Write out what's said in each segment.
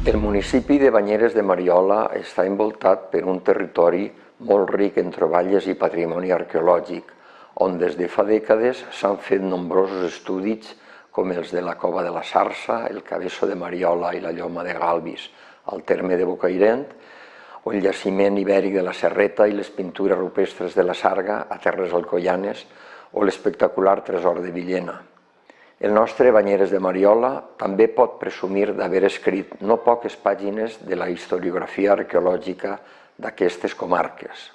El municipi de Banyeres de Mariola està envoltat per un territori molt ric en troballes i patrimoni arqueològic, on des de fa dècades s'han fet nombrosos estudis com els de la Cova de la Sarsa, el Cabeço de Mariola i la Lloma de Galvis, al terme de Bocairent, o el jaciment ibèric de la Serreta i les pintures rupestres de la Sarga a terres alcoianes, o l'espectacular tresor de Villena. El nostre Banyeres de Mariola també pot presumir d'haver escrit no poques pàgines de la historiografia arqueològica d'aquestes comarques.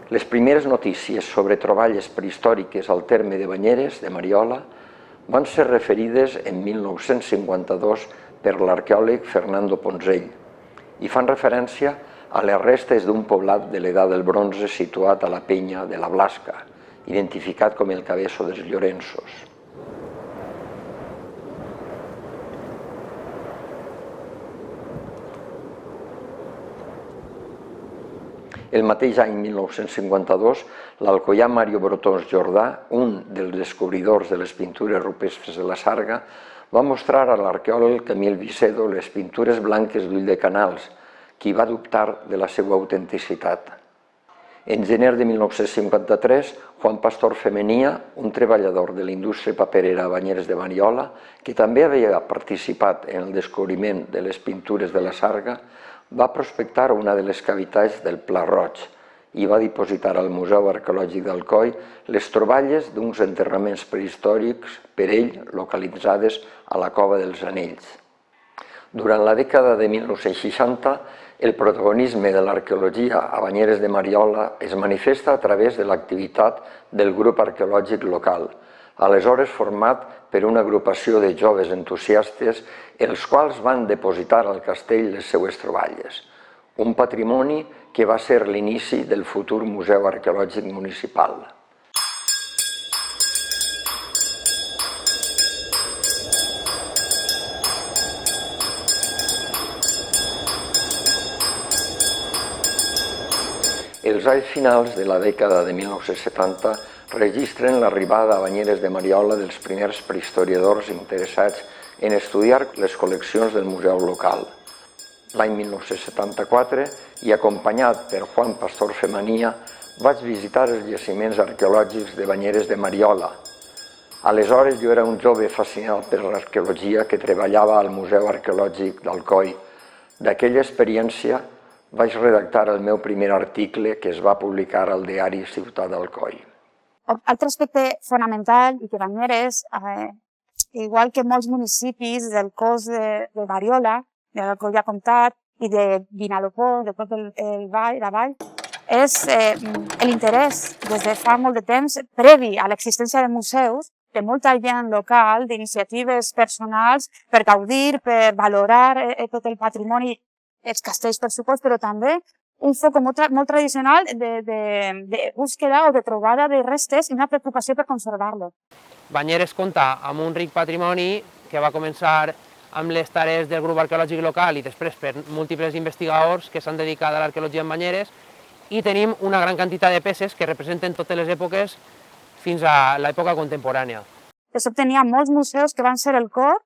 Les primeres notícies sobre troballes prehistòriques al terme de Banyeres de Mariola van ser referides en 1952 per l'arqueòleg Fernando Ponzell i fan referència a les restes d'un poblat de l'edat del bronze situat a la penya de la Blasca, identificat com el Cabeço dels Llorenços. El mateix any 1952, l'alcoià Mario Brotons Jordà, un dels descobridors de les pintures rupestres de la Sarga, va mostrar a l'arqueòleg Camil Vicedo les pintures blanques d'Ulldecastres, qui va dubtar de la seva autenticitat. En gener de 1953, Juan Pastor Femenia, un treballador de la indústria paperera a Banyeres de Mariola, que també havia participat en el descobriment de les pintures de la Sarga, va prospectar una de les cavitats del Pla Roig i va dipositar al Museu Arqueològic d'Alcoi les troballes d'uns enterraments prehistòrics per ell localitzades a la Cova dels Anells. Durant la dècada de 1960, el protagonisme de l'arqueologia a Banyeres de Mariola es manifesta a través de l'activitat del grup arqueològic local, aleshores format per una agrupació de joves entusiastes els quals van depositar al castell les seues troballes, un patrimoni que va ser l'inici del futur Museu Arqueològic Municipal. Els anys finals de la dècada de 1970 registren l'arribada a Banyeres de Mariola dels primers prehistoriadors interessats en estudiar les col·leccions del museu local. L'any 1974, i acompanyat per Juan Pastor Femenia, vaig visitar els jaciments arqueològics de Banyeres de Mariola. Aleshores jo era un jove fascinat per l'arqueologia que treballava al Museu Arqueològic d'Alcoi. D'aquella experiència vaig redactar el meu primer article que es va publicar al diari Ciutat d'Alcoi. Altre aspecte fonamental i que Banyeres, igual que molts municipis del cos de Mariola, de l'Alcoià Comtat i de Vinalopó, de tot el vall, la vall, és l'interès des de fa molt de temps, previ a l'existència de museus, de molta gent local, d'iniciatives personals per gaudir, per valorar tot el patrimoni, els castells per supost, però també un foc molt tradicional de búsqueda o de trobada de restes i una preocupació per conservar-lo. Banyeres compta amb un ric patrimoni que va començar amb les tarees del grup arqueològic local i després per múltiples investigadors que s'han dedicat a l'arqueologia en Banyeres, i tenim una gran quantitat de peces que representen totes les èpoques fins a l'època contemporània. De sobte n'hi ha molts museus que van ser el cor,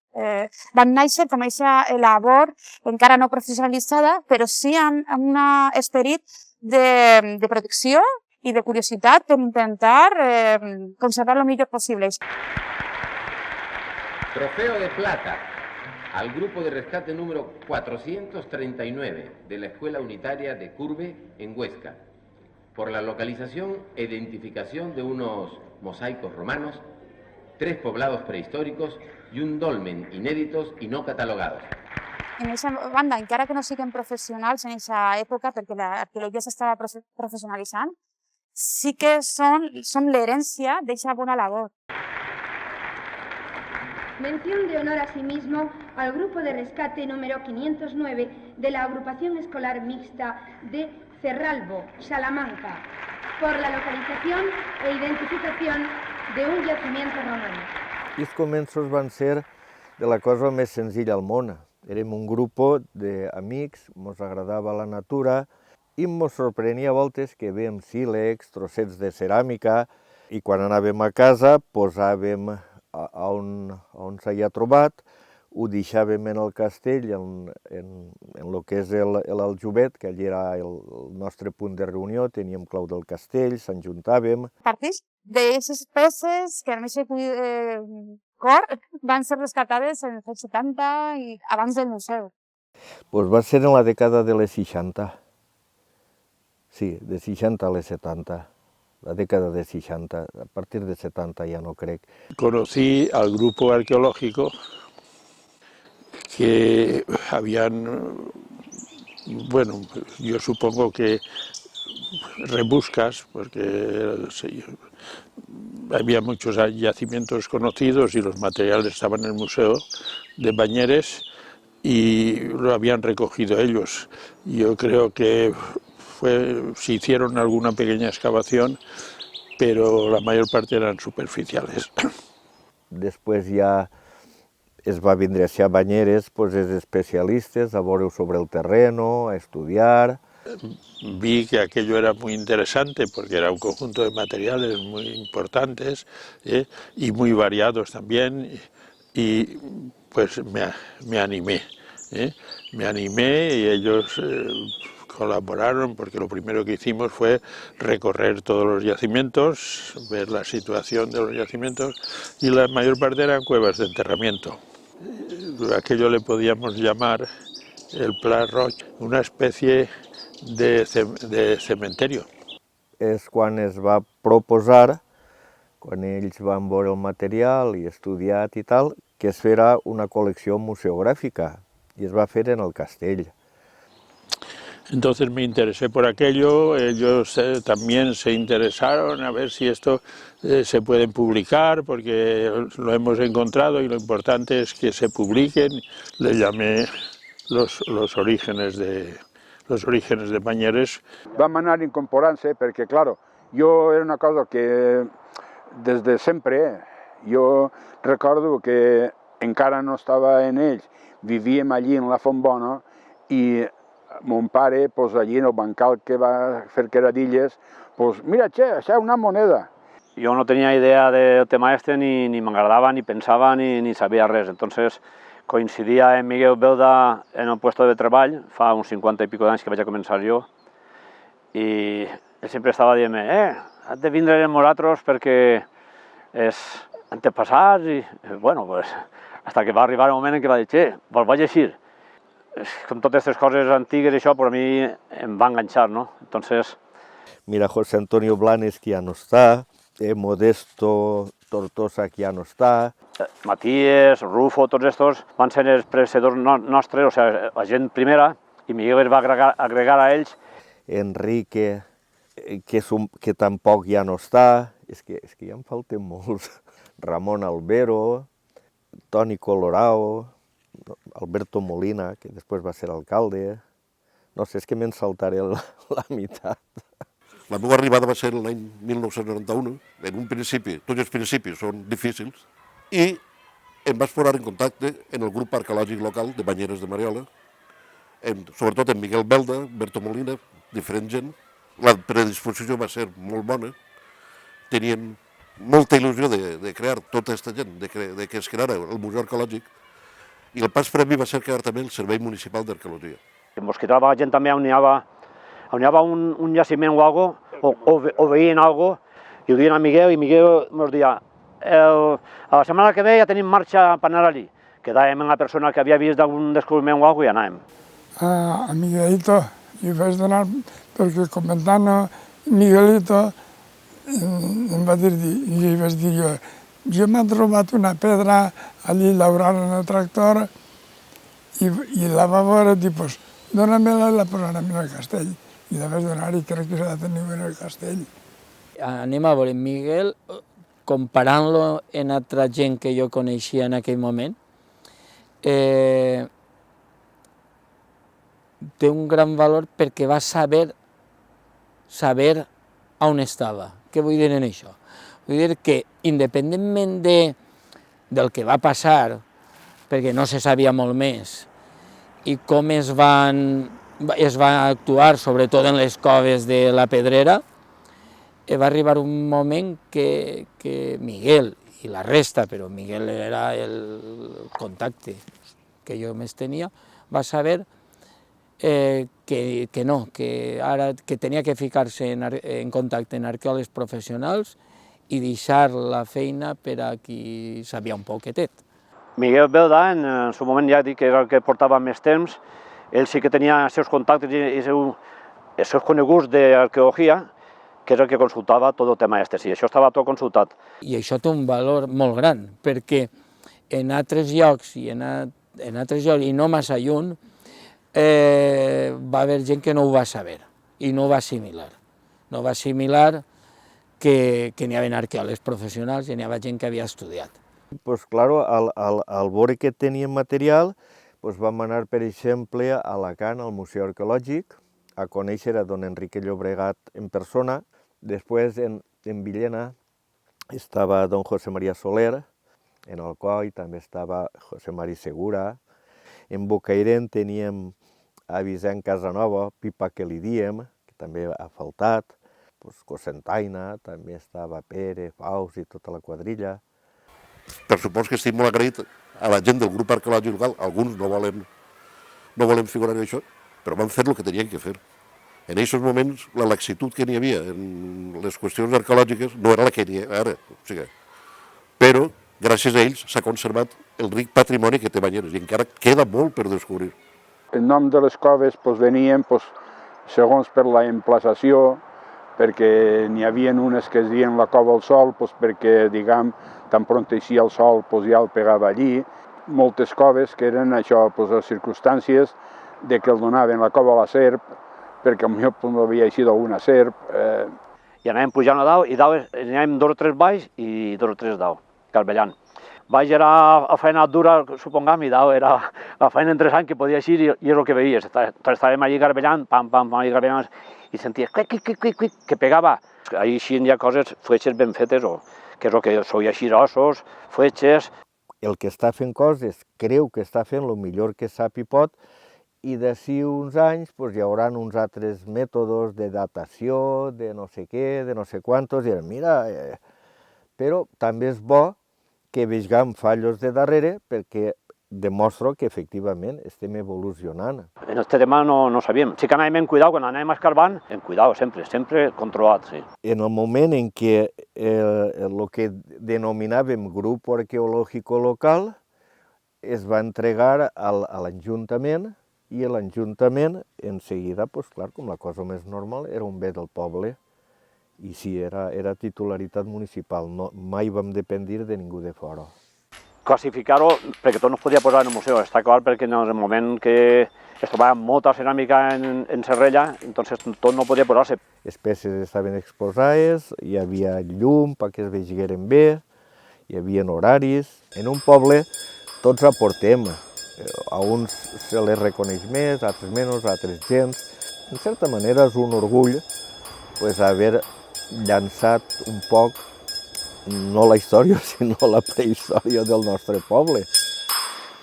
van néixer com aquesta labor encara no professionalitzada, però sí amb un esperit de protecció i de curiositat per intentar conservar lo millor possible. Trofeo de plata al grupo de rescate número 439 de la Escuela Unitaria de Curve en Huesca, por la localización e identificación de unos mosaicos romanos, 3 poblados prehistóricos y un dolmen inéditos y no catalogados. En aquesta banda, encara que no siguin professionals en aquesta època, perquè l'arqueologia s'estava professionalitzant, sí que són l'herència d'aquesta bona labor. Mención de honor asimismo al grupo de rescate número 509 de la agrupación escolar mixta de Cerralbo, Salamanca, por la localización e identificación de un yacimiento romano. Els començos van ser de la cosa més senzilla al món. Érem un grup d'amics, ens agradava la natura i ens sorprenia a voltes que veiem sílex, trossets de ceràmica, i quan anàvem a casa posàvem on s'havia trobat, ho deixàvem en el castell, en el que és l'Aljovet, que allí era el nostre punt de reunió, teníem clau del castell, s'enjuntàvem. Partix d'aquestes peces que en aquest cor van ser rescatades en els 70 i abans del museu. Pues va ser en la dècada de les 60. Sí, de 60 a les 70. La década de 60, a partir de 70 ya no creo. Conocí al grupo arqueológico que habían, bueno, yo supongo que rebuscas, porque había muchos yacimientos conocidos y los materiales estaban en el Museo de Banyeres y lo habían recogido ellos. Yo creo que se hicieron alguna pequeña excavación, pero la mayor parte eran superficiales. Després ja es va vindre a Banyeres, pues, els especialistes a veure sobre el terreno, a estudiar. Vi que aquello era muy interesante porque era un conjunto de materiales muy importantes y muy variados también, y pues me animé. Me animé y ellos colaboraron, porque lo primero que hicimos fue recorrer todos los yacimientos, ver la situación de los yacimientos, y la mayor parte eran cuevas de enterramiento. Aquello le podíamos llamar el Pla Roig, una especie de cementerio. És quan es va proposar, quan ells van veure el material i estudiat i tal, que es fera una col·lecció museogràfica, i es va fer en el castell. Entonces me interesé por aquello, ellos también se interesaron a ver si esto se puede publicar, porque lo hemos encontrado y lo importante es que se publiquen. Le llamé los orígenes de Banyeres. Vam anar incorporant-se perquè, clar, jo era una cosa que des de sempre, jo recordo que encara no estava en ells, vivíem allí en la Fontbona i mon pare, pues, allí en el bancal que va fer queradilles, pues, mira, che, això és una moneda. Yo no tenía idea del tema este, ni me agradaba, ni pensaba, ni sabía res. Entonces coincidía en Miguel Belda en el puesto de treball, fa uns 50 i pico d'anys que vaig a començar jo, i ell sempre estava dient-me, has de vindre amb nosaltres perquè és antepassats, i bueno, pues, hasta que va arribar el moment en què va dir, che, vos vaig llegir. Com totes aquestes coses antigues, això, per a mi em va enganxar, no? Entonces... Mira, José Antonio Blanes, que ja no està, Modesto Tortosa, que ja no està. Matías, Rufo, tots estos van ser els predecessors nostres, o sigui, la gent primera, i Miguel es va agregar a ells. Enrique, que tampoc ja no està, és que ja em falten molts. Ramon Albero, Toni Colorao, Alberto Molina, que després va ser alcalde, No sé, és que me'n saltaré la meitat. La meva arribada va ser l'any 1991. En un principi, tots els principis són difícils, i em vaig posar en contacte en el grup arqueològic local de Banyeres de Mariola, sobretot amb Miguel Belda, Berto Molina, diferent gent. La predisposició va ser molt bona, tenien molta il·lusió de crear tota aquesta gent, de que es creara el Museu Arqueològic, i el pas per a mi va ser crear també el Servei Municipal d'Arqueologia. En Mosquitava la gent també on hi havia un jaciment o algo, o veien algo, i ho diuen a Miguel, i Miguel ens deia a la setmana que ve ja tenim marxa per anar allí. Quedàvem amb la persona que havia vist algun descobriment o algo i anàvem. A Miguelito li vaig donar, perquè comentant Miguelito em va dir, i li vaig dir jo m'he trobat una pedra allí laurant en el tractor i la va veure, dic, pues, dóna-me-la i la posarem en el castell. I la vaig donar i crec que s'ha de tenir en el castell. Anem a veure, Miguel, comparant-lo amb altra gent que jo coneixia en aquell moment, té un gran valor perquè va saber on estava. Què vull dir en això? Vull dir que, independentment del que va passar, perquè no se sabia molt més, i com es va actuar, sobretot en les coves de la Pedrera, va arribar un moment que Miguel i la resta, però Miguel era el contacte que jo més tenia, va saber que no, que tenia que ficar-se en contacte amb arqueòlegs professionals i deixar la feina per a qui sabia un poquetet. Miguel Belda, en el seu moment ja dic que era el que portava més temps, ell sí que tenia els seus contactes i els seus coneguts d'arqueologia, que és el que consultava tot el tema este, i això estava tot consultat. I això té un valor molt gran, perquè en altres llocs i no massa lluny, va haver gent que no ho va saber i no ho va assimilar. No va assimilar que n'hi havia arqueòlegs professionals i n'hi havia gent que havia estudiat. Pues claro, al veure que teníem material, pues vam anar, per exemple, a Alacant, al Museu Arqueològic, a conèixer a don Enrique Llobregat en persona. Després, en Villena, estava don José María Soler, en Alcoi també estava José María Segura. En Bocairent teníem a Vicent Casanova, Pipa que li diem, que també ha faltat. Cosentaina, també estava Pere, Faus i tota la quadrilla. Per supost que estic molt agraït a la gent del grup arqueològic local. Alguns no volen figurar en això, però van fer el que tenien que fer. En aquests moments, la laxitud que n'hi havia en les qüestions arqueològiques no era la que n'hi ha ara. Però, gràcies a ells, s'ha conservat el ric patrimoni que té Banyeres i encara queda molt per descobrir. El nom de les coves venien segons per la emplaçació, perquè n'hi havia unes que es deien la cova al sol, perquè, diguem, tan pront eixia el sol ja el pegava allí. Moltes coves que eren això, les circumstàncies de que el donaven la cova a la serp, perquè potser no havia eixit alguna serp. I anàvem pujant a dalt, i dalt anàvem 2 o 3 baix i 2 o 3 dalt, carvellant. Baix era la feina dura, supongam, i dalt era la feina interessant que podia eixir i és el que veies. Estàvem allí carvellant, pam, pam, allí carvellant, i senties que pegava. Ahí sí hi ha coses, fletxes ben fetes, que és el que soia així, ossos, fletxes. El que està fent coses creu que està fent el millor que sap i pot, i d'ací uns anys hi haurà uns altres mètodes de datació, de no sé què, de no sé quantos, i mira, però també és bo que vegem fallos de darrere perquè demostra que efectivament estem evolucionant. En aquest tema no sabíem. Sí que anàvem en cuidado, quan anàvem escarbant, en cuidado sempre controlat, sí. En el moment en què el que denominàvem grup arqueològic local es va entregar a l'Ajuntament, i l'Ajuntament, en seguida, clar, com la cosa més normal, era un bé del poble. I sí, era titularitat municipal, mai vam dependre de ningú de fora. Classificar-ho, perquè tot no es podia posar en el museu, està clar, perquè en el moment que es trobava molta ceràmica en Serrella, entonces tot no podia posar-se. Les peces estaven exposades, hi havia llum perquè es vegeren bé, hi havia horaris. En un poble tots aportem, A uns se les reconeix més, a altres menys, a altres gens. En certa manera és un orgull haver llançat un poc, no la història, sinó la prehistòria del nostre poble.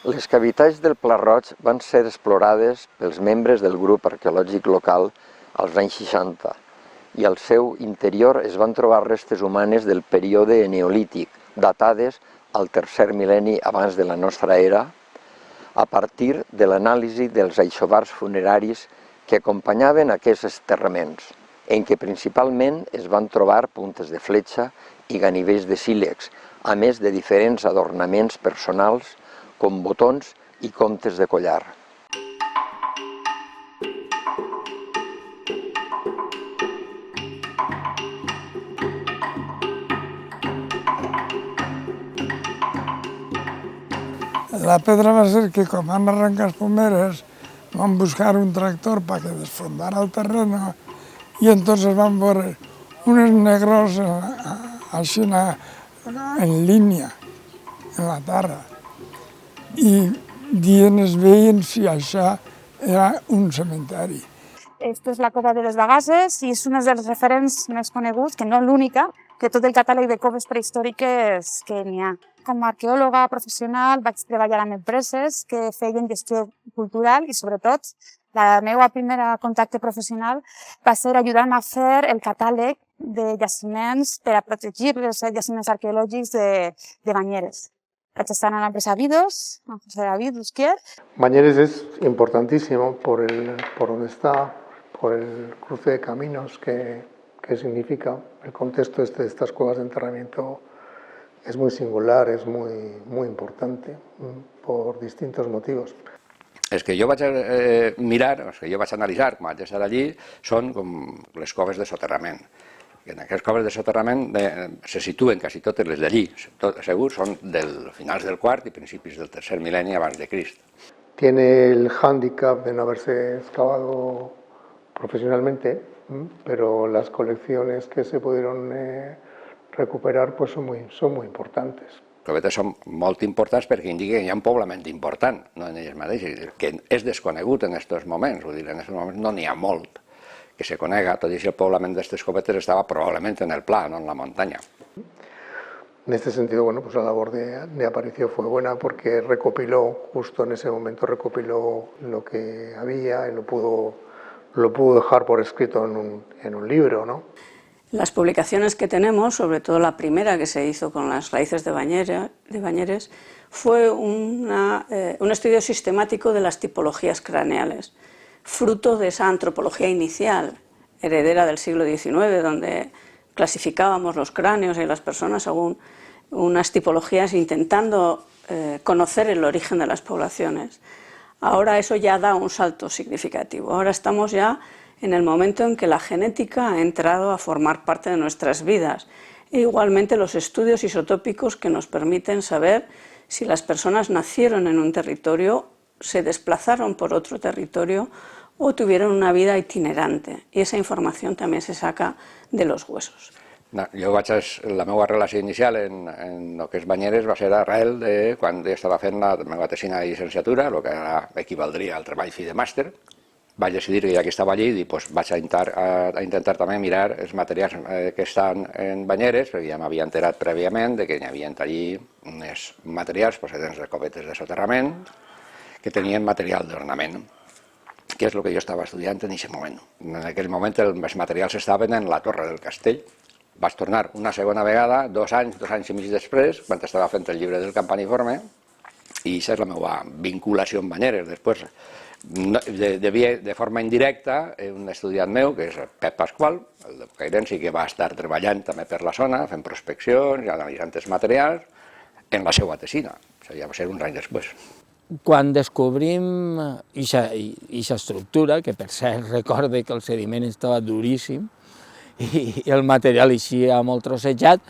Les cavitats del Pla Roig van ser explorades pels membres del grup arqueològic local als anys 60 i al seu interior es van trobar restes humanes del període neolític, datades al tercer mil·lenni abans de la nostra era, a partir de l'anàlisi dels aixovars funeraris que acompanyaven aquests enterraments, en què principalment es van trobar puntes de fletxa i ganivells de sílex, a més de diferents adornaments personals com botons i comptes de collar. La pedra va ser que com van arrencar les pomeres, van buscar un tractor para que desfondara el terreno y entonces van veure unes negros així en línia, en la terra. I dient es veien si això era un cementeri. Esta és la cova de les Bagasses i és un dels referents més coneguts, que no l'única, de tot el catàleg de coves prehistòriques que n'hi ha. Com a arqueòloga professional vaig treballar amb empreses que feien gestió cultural i, sobretot, el meu primer contacte professional va ser ajudar-me a fer el catàleg de jaciments per a protegir els jaciments arqueològics de Banyeres. Vaig estar en l'empresa Vidos, en José David Busquier. Banyeres es importantísimo por donde está, por el cruce de caminos que significa. El contexto de estas cuevas de enterramiento es muy singular, es muy importante por distintos motivos. Els que jo vaig mirar, els que jo vaig analitzar quan vaig estar allí, són com les coves de soterrament. En aquestes coves de soterrament se situen quasi totes les d'allí, segur són del finals del quart i principis del tercer mil·lenni abans de Crist. Tiene el hándicap de no haberse excavado profesionalmente, pero las colecciones que se pudieron recuperar pues son muy importantes. Les covetes són molt importants perquè indiquen que hi ha un poblament important, no en elles mateixes, que és desconegut en aquests moments, vull dir, en aquests moments no n'hi ha molt que se conega, tot i que el poblament d'aquestes covetes estava probablement en el pla, no en la muntanya. En este sentido, bueno, pues la labor de Aparicio fue buena porque recopiló, justo en ese momento recopiló lo que había y lo pudo dejar por escrito en un libro, ¿no? Las publicaciones que tenemos, sobre todo la primera que se hizo con las raíces de Banyeres, fue un estudio sistemático de las tipologías craneales, fruto de esa antropología inicial, heredera del siglo XIX, donde clasificábamos los cráneos y las personas según unas tipologías intentando conocer el origen de las poblaciones. Ahora eso ya da un salto significativo, ahora estamos ya en el momento en que la genética ha entrado a formar parte de nuestras vidas e igualmente los estudios isotópicos que nos permiten saber si las personas nacieron en un territorio, se desplazaron por otro territorio o tuvieron una vida itinerante, i esa informació també se saca de los huesos. La meva relació inicial en el que és Banyeres va ser arrel de quan jo estava fent la meva tesina de llicenciatura, el que equivaldria al treball fi de màster. Vaig decidir que ja que estava allí vaig a intentar també mirar els materials que estan en Banyeres, perquè ja m'havia enterat prèviament que hi havia allí uns materials procedents de covetes de soterrament que tenien material d'ornament, que és el que jo estava estudiant en aquest moment. En aquell moment els materials estaven en la torre del castell. Vaig tornar una segona vegada, 2 anys i mig després, quan estava fent el llibre del campaniforme, i aquesta és la meva vinculació amb Banyeres. Després, de forma indirecta, un estudiant meu, que és Pep Pasqual, el de Bocairens, que va estar treballant també per la zona, fent prospeccions i analitzant els materials, en la seva tesina. Això ja va ser uns anys després. Quan descobrim aquesta estructura, que per cert recorde que el sediment estava duríssim i el material eixia molt trossejat,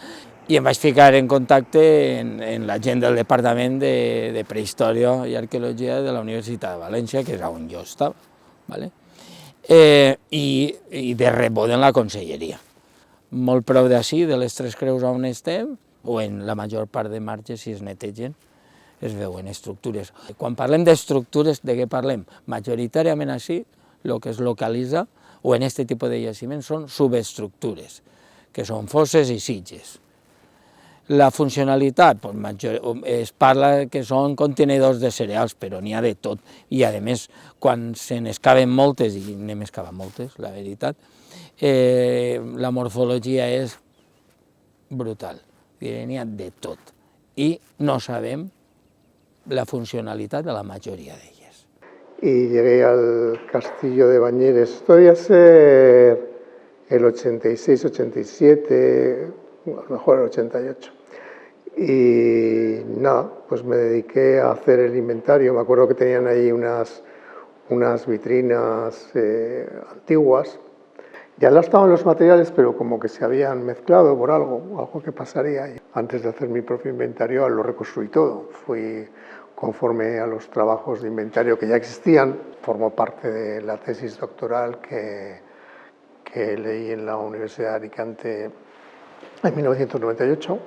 i em vaig ficar en contacte amb la gent del Departament de Prehistòria i Arqueologia de la Universitat de València, que és on jo estava, i de rebot en la conselleria. Molt prou d'ací, de les Tres Creus on estem, o en la major part de marges si es netegen, es veuen estructures. Quan parlem d'estructures, de què parlem? Majoritàriament així, el que es localitza, o en aquest tipus de jaciments, són subestructures, que són fosses i sitges. La funcionalitat, es parla que són contenidors de cereals, però n'hi ha de tot. I, a més, quan se n'excaven moltes, i n'hem excavat moltes, la veritat, la morfologia és brutal. N'hi ha de tot. I no sabem la funcionalitat de la majoria d'elles. Y llegué al castillo de Bañeres. Esto debía ser el 86, 87, a lo mejor el 88. Y nada, pues me dediqué a hacer el inventario. Me acuerdo que tenían ahí unas vitrinas antiguas. Ya no estaban los materiales, pero como que se habían mezclado por algo que pasaría. Antes de hacer mi propio inventario lo reconstruí todo. Fui conforme a los trabajos de inventario que ya existían. Formó parte de la tesis doctoral que leí en la Universidad de Alicante en 1998.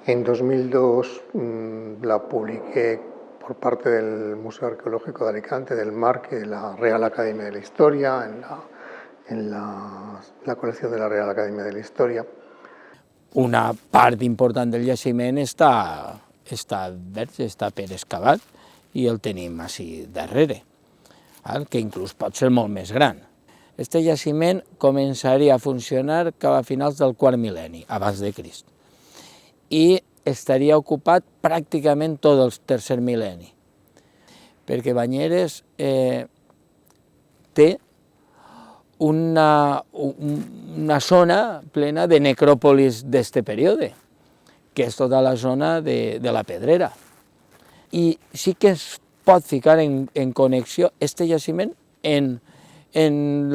En 2002 la publiqué por parte del Museo Arqueológico de Alicante, del MARC, de la Real Academia de la Historia, en la colección de la Real Academia de la Historia. Una part important del jaciment està verd, està per excavat, i el tenim així darrere, que inclús pot ser molt més gran. Este jaciment començaria a funcionar cap a finals del quart mil·lenni, abans de Crist, i estaria ocupat pràcticament tot el tercer mil·lenni, perquè Banyeres té una zona plena de necròpolis d'aquest període, que és tota la zona de la Pedrera. I sí que es pot ficar en connexió aquest jaciment en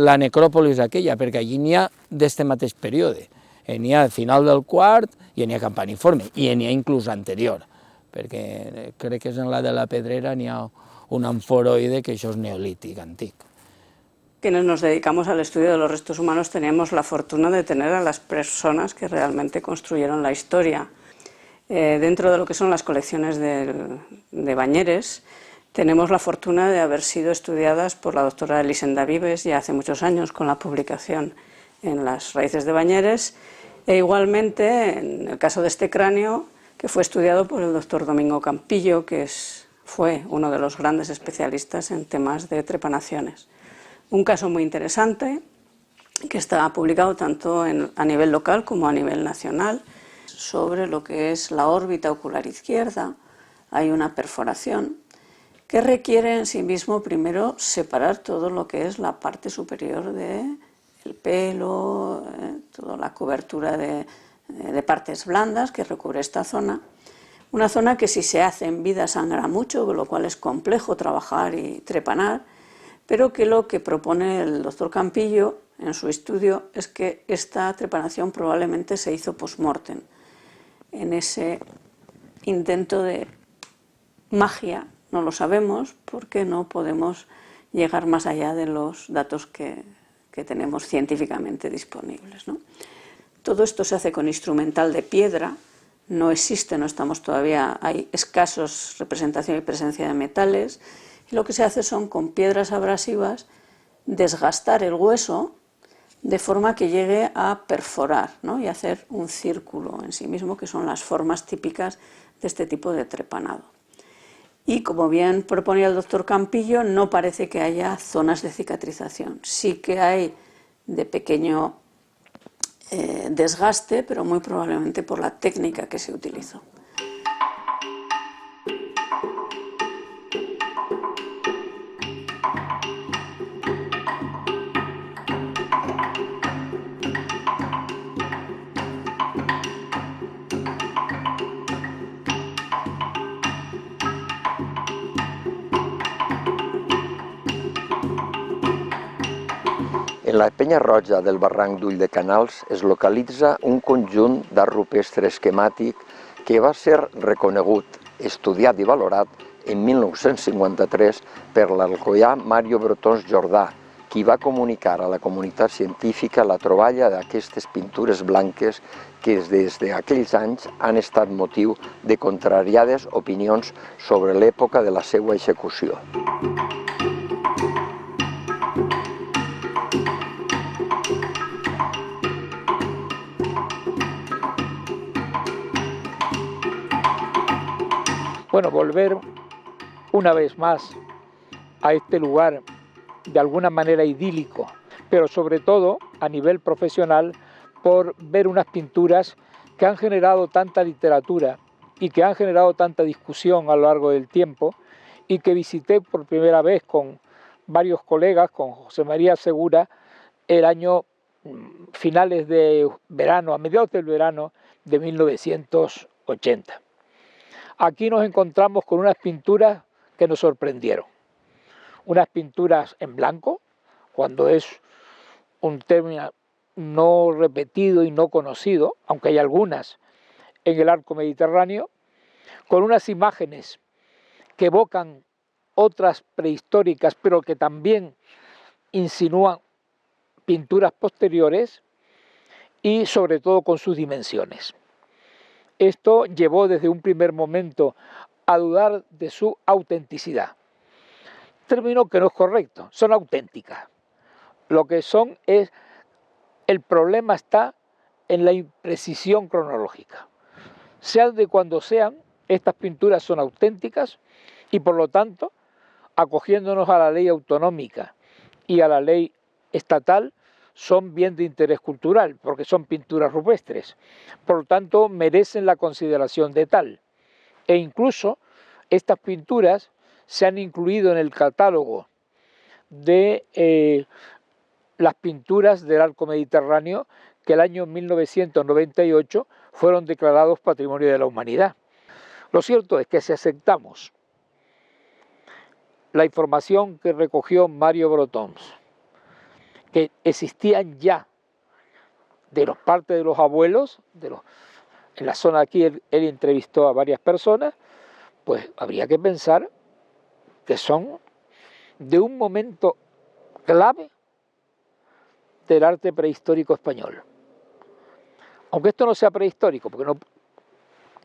la necròpolis aquella, perquè allí n'hi ha d'aquest mateix període. N'hi ha al final del quart i n'hi ha campaniforme, i n'hi ha inclús anterior, perquè crec que és en la de la Pedrera n'hi ha un amforoide que això és neolític antic. Quienes nos dedicamos al estudio de los restos humanos tenemos la fortuna de tener a las personas que realmente construyeron la historia. Dentro de lo que son las colecciones de Banyeres, tenemos la fortuna de haber sido estudiadas por la doctora Elisenda Vives ya hace muchos años con la publicación en las raíces de Banyeres, e igualmente en el caso de este cráneo, que fue estudiado por el doctor Domingo Campillo, que fue uno de los grandes especialistas en temas de trepanaciones. Un caso muy interesante que está publicado tanto a nivel local como a nivel nacional sobre lo que es la órbita ocular izquierda. Hay una perforación que requiere en sí mismo primero separar todo lo que es la parte superior del pelo, toda la cobertura de partes blandas que recubre esta zona. Una zona que si se hace en vida sangra mucho, con lo cual es complejo trabajar y trepanar, pero que lo que propone el doctor Campillo en su estudio es que esta trepanación probablemente se hizo post-mortem. En ese intento de magia no lo sabemos porque no podemos llegar más allá de los datos que tenemos científicamente disponibles, ¿no? Todo esto se hace con instrumental de piedra, no existe, no estamos todavía, hay escasos representación y presencia de metales, y lo que se hace son con piedras abrasivas desgastar el hueso de forma que llegue a perforar, ¿no? Y hacer un círculo en sí mismo, que son las formas típicas de este tipo de trepanado. Y como bien proponía el doctor Campillo, no parece que haya zonas de cicatrización. Sí que hay de pequeño desgaste, pero muy probablemente por la técnica que se utilizó. En la penya roja del barranc d'Ull de Canals es localitza un conjunt d'art rupestre esquemàtic que va ser reconegut, estudiat i valorat en 1953 per l'alcoià Mario Brotons Jordà, qui va comunicar a la comunitat científica la troballa d'aquestes pintures blanques que des d'aquells anys han estat motiu de contrariades opinions sobre l'època de la seva execució. Bueno, volver una vez más a este lugar de alguna manera idílico, pero sobre todo a nivel profesional por ver unas pinturas que han generado tanta literatura y que han generado tanta discusión a lo largo del tiempo y que visité por primera vez con varios colegas, con José María Segura, el año finales de verano, a mediados del verano de 1980. Aquí nos encontramos con unas pinturas que nos sorprendieron. Unas pinturas en blanco, cuando es un término no repetido y no conocido, aunque hay algunas en el arco mediterráneo, con unas imágenes que evocan otras prehistóricas, pero que también insinúan pinturas posteriores y sobre todo con sus dimensiones. Esto llevó desde un primer momento a dudar de su autenticidad. Término que no es correcto, son auténticas. Lo que son es, el problema está en la imprecisión cronológica. Sean de cuando sean, estas pinturas son auténticas y por lo tanto, acogiéndonos a la ley autonómica y a la ley estatal, son bien de interés cultural, porque son pinturas rupestres. Por lo tanto, merecen la consideración de tal. E incluso estas pinturas se han incluido en el catálogo de las pinturas del arco mediterráneo que el año 1998 fueron declarados Patrimonio de la Humanidad. Lo cierto es que si aceptamos la información que recogió Mario Brotons, que existían ya de los partes de los abuelos, en la zona aquí él entrevistó a varias personas, pues habría que pensar que son de un momento clave del arte prehistórico español. Aunque esto no sea prehistórico, porque no,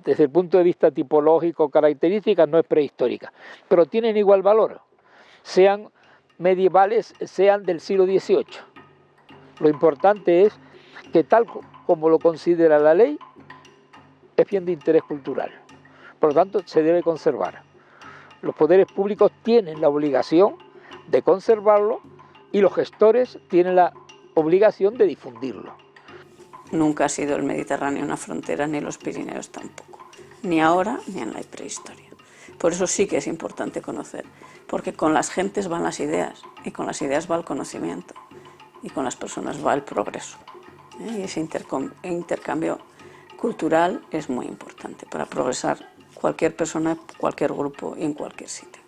desde el punto de vista tipológico, características, no es prehistórica, pero tienen igual valor, sean medievales, sean del siglo XVIII. Lo importante es que tal como lo considera la ley, es bien de interés cultural. Por lo tanto, se debe conservar. Los poderes públicos tienen la obligación de conservarlo y los gestores tienen la obligación de difundirlo. Nunca ha sido el Mediterráneo una frontera, ni los Pirineos tampoco, ni ahora ni en la prehistoria. Por eso sí que es importante conocer, porque con las gentes van las ideas, y con las ideas va el conocimiento, y con las personas va el progreso. Y ese intercambio cultural es muy importante para progresar cualquier persona, cualquier grupo i en qualsevol sitio.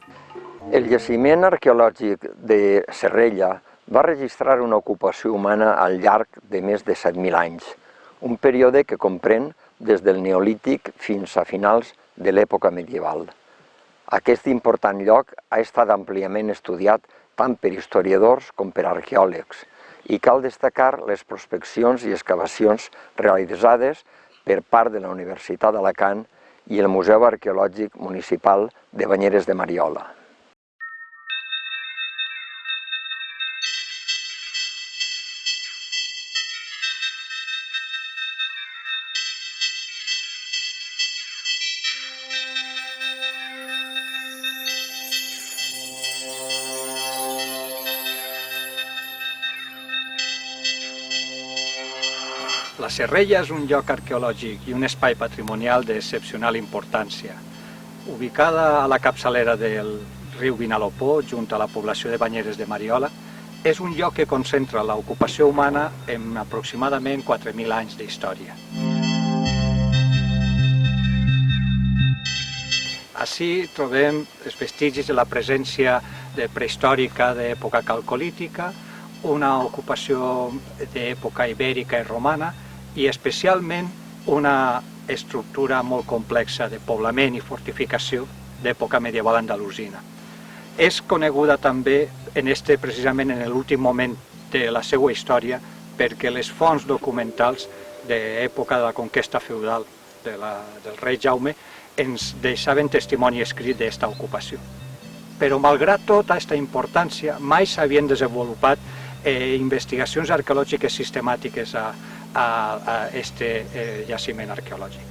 El jaciment arqueològic de Serrella va registrar una ocupació humana al llarg de més de 7.000 anys, un període que comprèn des del Neolític fins a finals de l'època medieval. Aquest important lloc ha estat àmpliament estudiat tant per historiadors com per arqueòlegs i cal destacar les prospeccions i excavacions realitzades per part de la Universitat d'Alacant i el Museu Arqueològic Municipal de Banyeres de Mariola. La Serrella és un lloc arqueològic i un espai patrimonial d'excepcional importància. Ubicada a la capçalera del riu Vinalopó, junt a la població de Banyeres de Mariola, és un lloc que concentra l'ocupació humana en aproximadament 4.000 anys d'història. Ací trobem els vestigis de la presència prehistòrica d'època calcolítica, una ocupació d'època ibèrica i romana i especialment una estructura molt complexa de poblament i fortificació d'època medieval andalusina. És coneguda també precisament en l'últim moment de la seva història perquè les fonts documentals d'època de la conquesta feudal del rei Jaume ens deixaven testimoni escrit d'aquesta ocupació. Però malgrat tota aquesta importància mai s'havien desenvolupat investigacions arqueològiques sistemàtiques a aquest jaciment arqueològic.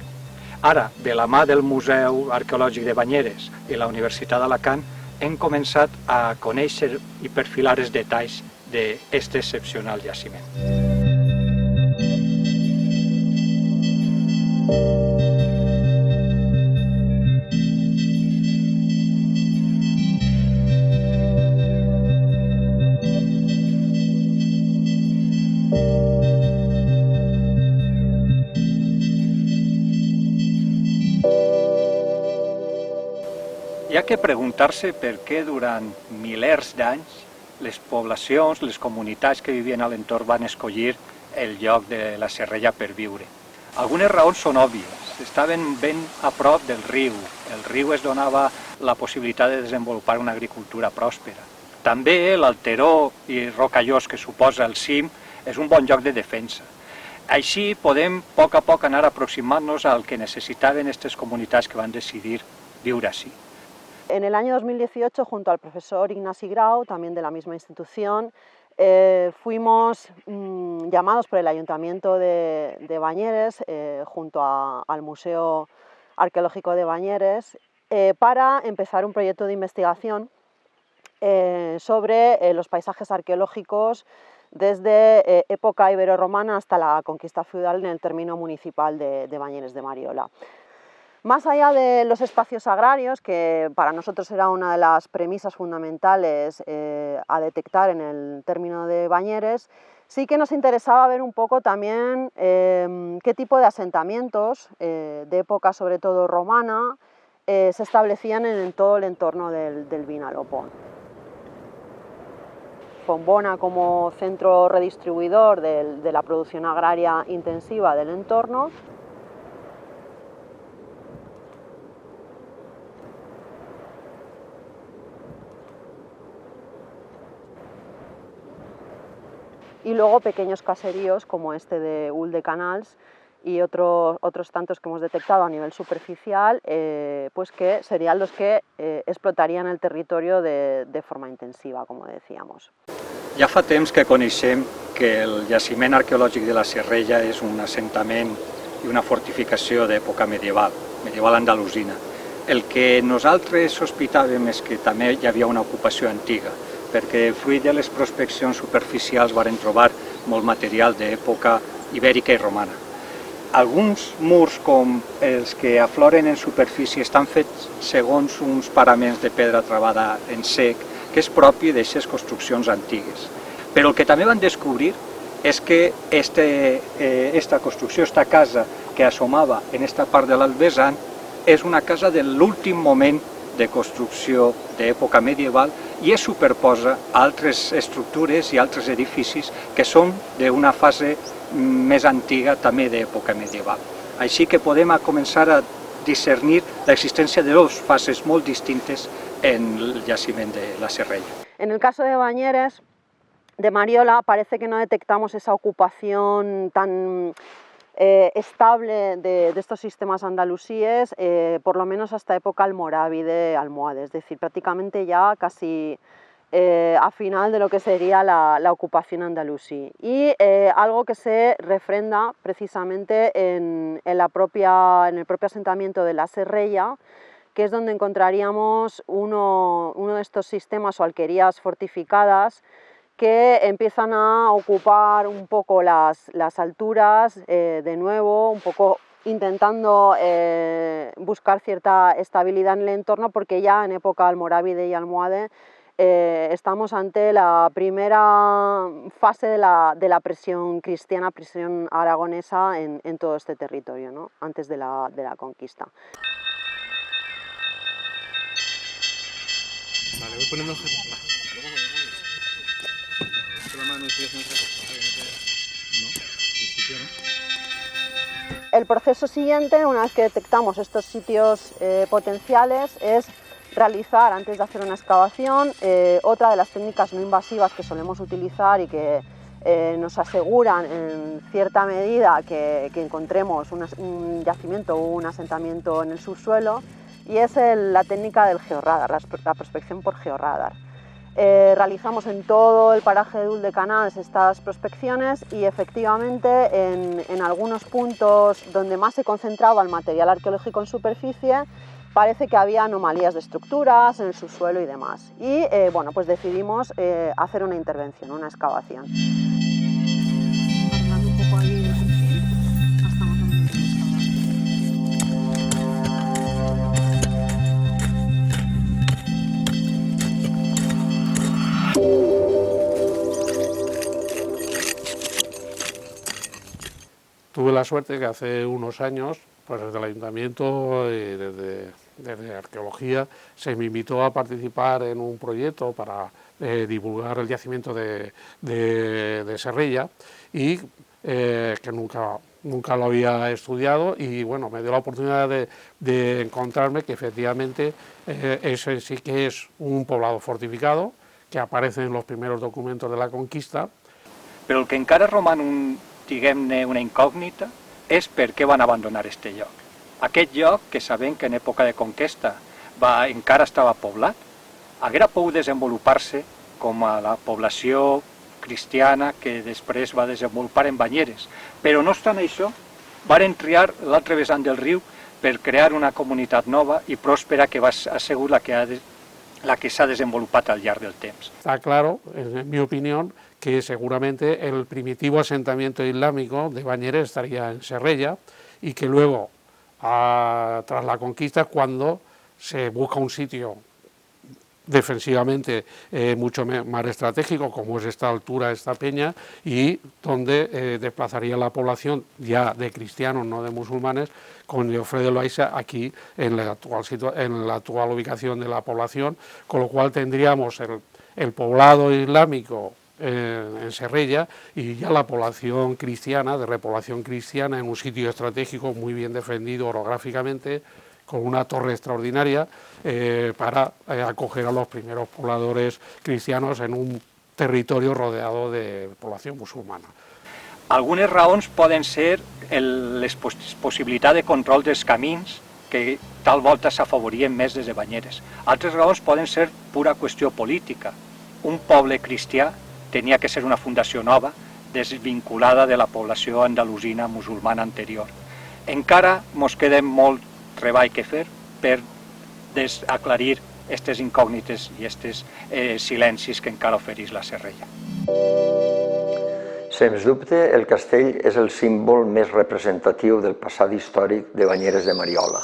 Ara, de la mà del Museu Arqueològic de Banyeres i la Universitat d'Alacant, hem començat a conèixer i perfilar els detalls d'aquest excepcional jaciment. Hi ha que preguntar-se per què durant milers d'anys les poblacions, les comunitats que vivien a l'entorn van escollir el lloc de la Serrella per viure. Algunes raons són òbvies. Estaven ben a prop del riu. El riu es donava la possibilitat de desenvolupar una agricultura pròspera. També l'alteró i rocallós que suposa el cim és un bon lloc de defensa. Així podem a poc anar aproximant-nos al que necessitaven aquestes comunitats que van decidir viure així. En el año 2018, junto al profesor Ignasi Grau, también de la misma institución, fuimos llamados por el Ayuntamiento de Banyeres, junto al Museo Arqueológico de Banyeres, para empezar un proyecto de investigación sobre los paisajes arqueológicos desde época ibero-romana hasta la conquista feudal en el término municipal de Banyeres de Mariola. Más allá de los espacios agrarios, que para nosotros era una de las premisas fundamentales a detectar en el término de Banyeres, sí que nos interesaba ver un poco también qué tipo de asentamientos de época sobre todo romana se establecían en todo el entorno del Vinalopó. Fontbona como centro redistribuidor de la producción agraria intensiva del entorno. Y luego pequeños caseríos como este de Ulde Canals y otros tantos que hemos detectado a nivel superficial, pues que serían los que explotarían el territorio de forma intensiva, como decíamos. Ja fa temps que coneixem que el jaciment arqueològic de la Serrella és un assentament i una fortificació d'època medieval andalusina. El que nosaltres sospitàvem és que també hi havia una ocupació antiga, perquè fruit de les prospeccions superficials varen trobar molt material d'època ibèrica i romana. Alguns murs, com els que afloren en superfície, estan fets segons uns paraments de pedra travada en sec, que és propi d'aquestes construccions antigues. Però el que també van descobrir és que aquesta construcció, aquesta casa que assomava en aquesta part de l'Alt Vessant, és una casa de l'últim moment de construcció d'època medieval i es superposa a altres estructures i altres edificis que són d'una fase més antiga, també d'època medieval. Així que podem començar a discernir l'existència de dues fases molt distintes en el jaciment de la Serrella. En el caso de Banyeres, de Mariola, parece que no detectamos esa ocupación tan estable de estos sistemas andalusíes, por lo menos hasta época almorávide-almohade, es decir, prácticamente ya casi a final de lo que sería la ocupación andalusí. Y algo que se refrenda precisamente en el propio asentamiento de la Serrella, que es donde encontraríamos uno de estos sistemas o alquerías fortificadas que empiezan a ocupar un poco las alturas de nuevo, un poco intentando buscar cierta estabilidad en el entorno, porque ya en época almorávide y almohade estamos ante la primera fase de la presión cristiana, presión aragonesa en todo este territorio, ¿no? Antes de la conquista. Vale, voy poniendo El proceso siguiente, una vez que detectamos estos sitios potenciales, es realizar antes de hacer una excavación. Otra de las técnicas no invasivas que solemos utilizar y que nos aseguran en cierta medida que encontremos un yacimiento o un asentamiento en el subsuelo, y es la técnica del georradar, la prospección por georradar. Realizamos en todo el paraje de Uldecanals estas prospecciones y efectivamente en algunos puntos donde más se concentraba el material arqueológico en superficie parece que había anomalías de estructuras en el subsuelo y demás. Y bueno, pues decidimos hacer una intervención, una excavación. Tuve la suerte que hace unos años, pues desde el Ayuntamiento y desde Arqueología, se me invitó a participar en un proyecto para divulgar el yacimiento de Serrella, y que nunca lo había estudiado, y bueno, me dio la oportunidad de encontrarme que efectivamente ese sí que es un poblado fortificado, que aparece en los primeros documentos de la conquista. Però el que encara roman diguem-ne una incògnita és per què van abandonar aquest lloc. Aquest lloc, que sabem que en època de conquesta encara estava poblat, haguera pogut desenvolupar-se com a la població cristiana que després va desenvolupar en Banyeres. Però no obstant això, varen triar l'altre vessant del riu per crear una comunitat nova i pròspera que ha sigut la que s'ha desenvolupat al llarg del temps. Está claro, en mi opinión, que seguramente el primitivo asentamiento islámico de Banyeres estaría en Serrella, y que luego, tras la conquista, cuando se busca un sitio defensivamente mucho más estratégico, como es esta altura, esta peña, y donde desplazaría la población ya de cristianos, no de musulmanes, con Llofre de Loaiza aquí en la actual ubicación de la población, con lo cual tendríamos el poblado islámico en Serrella y ya la población cristiana, de repoblación cristiana, en un sitio estratégico muy bien defendido orográficamente, con una torre extraordinaria para acoger a los primeros pobladores cristianos en un territorio rodeado de población musulmana. Algunes raons poden ser les possibilitats de control dels camins, que tal volta s'afavorien més des de Banyeres. Altres raons poden ser pura qüestió política. Un poble cristià tenia que ser una fundació nova, desvinculada de la població andalusina musulmana anterior. Encara ens queda molt treball que fer per aclarir aquestes incògnites i aquests silencis que encara ofereix la Serrella. Sens dubte, el castell és el símbol més representatiu del passat històric de Banyeres de Mariola,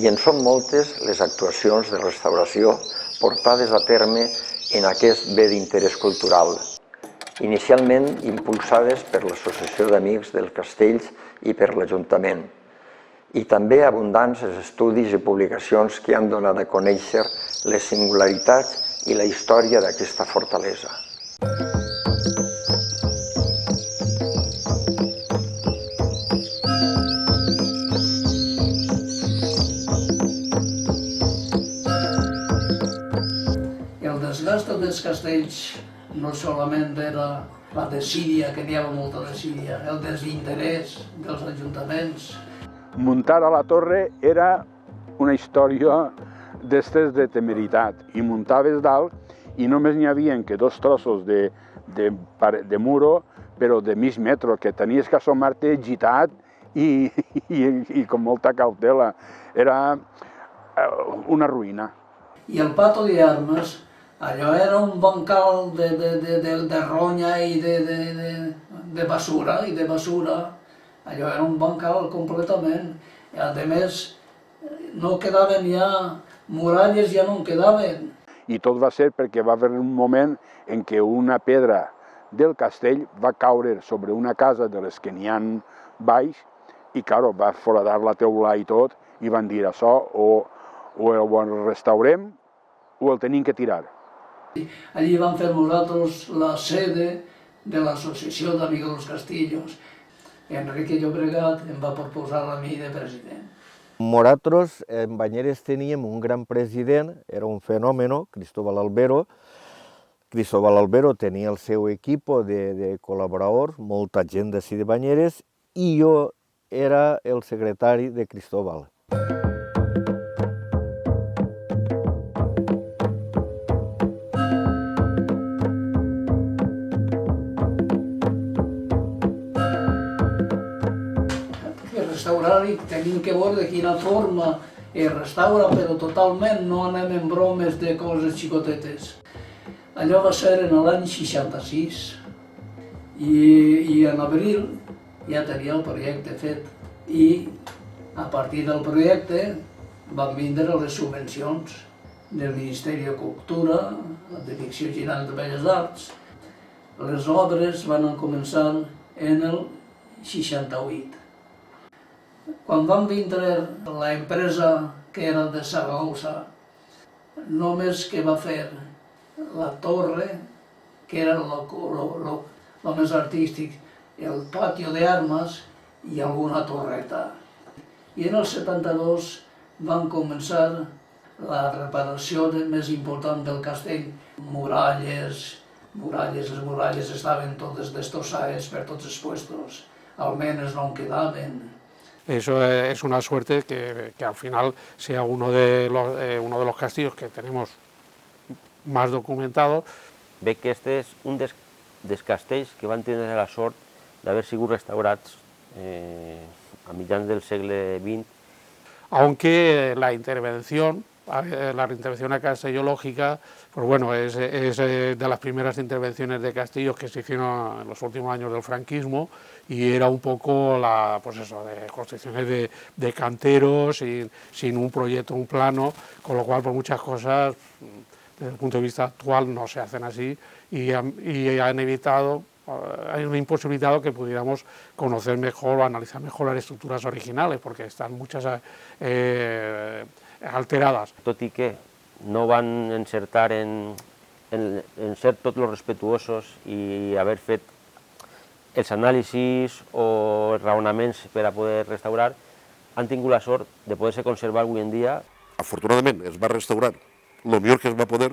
i en són moltes les actuacions de restauració portades a terme en aquest bé d'interès cultural, inicialment impulsades per l'Associació d'Amics dels Castells i per l'Ajuntament, i també abundants els estudis i publicacions que han donat a conèixer les singularitats i la història d'aquesta fortalesa. El desgast dels castells no solament era la desídia, que n'hi havia molta desídia, el desinterès dels ajuntaments. Muntar a la torre era una història d'estes de temeritat, i muntaves dalt i només n'hi havia que dos trossos de muro, però de mig metro, que tenies que assomar-te gitat i con molta cautela. Era una ruïna. I el Pato de Armes, allò era un bancal de ronya i de basura, allò era un bancal completament. I a més, no quedaven ja, muralles ja no en quedaven. I tot va ser perquè va haver un moment en què una pedra del castell va caure sobre una casa de les que n'hi ha baix i, clar, va foradar la teula i tot, i van dir això o el restaurem o el tenim que tirar. Allí vam fer nosaltres la sede de l'Associació d'Amics dels Castillos. Enrique Llobregat em va proposar a mi de president. Nosaltres en Banyeres teníem un gran president, era un fenòmeno, Cristóbal Albero. Cristóbal Albero tenia el seu equip de col·laboradors, molta gent d'ací de Banyeres, i jo era el secretari de Cristóbal. Restaurar-hi tenim que veure de quina forma es restaura, però totalment no anem en bromes de coses xicotetes. Allò va ser en l'any 66 i en abril ja tenia el projecte fet i a partir del projecte van vindre les subvencions del Ministeri de Cultura, la Direcció General de Belles Arts. Les obres van començar en el 68. Quan van vindre l'empresa que era de Saragossa, només que va fer la torre, que era el més artístic, el patio d'armes i alguna torreta. I en el 72 van començar la reparació més important del castell. Muralles, les muralles estaven totes destrossades per tots els puestos, almenes no en quedaven. Eso es una suerte que al final sea uno de los castillos que tenemos más documentados. Veig que este és un dels castells que van tenir la sort d'haver sigut restaurats a mitjans del segle XX. Aunque la intervención castellológica, pues bueno, es de las primeras intervenciones de castillos que se hicieron en los últimos años del franquismo y era un poco de construcciones de canteros sin un proyecto, un plano, con lo cual por muchas cosas desde el punto de vista actual no se hacen así y han evitado, han imposibilitado que pudiéramos conocer mejor o analizar mejor las estructuras originales, porque están muchas alteradas. Tot i que no van encertar en ser tots los respetuosos i haver fet els anàlisis o els raonaments per a poder restaurar, han tingut la sort de poder-se conservar avui en dia. Afortunadament es va restaurar el millor que es va poder.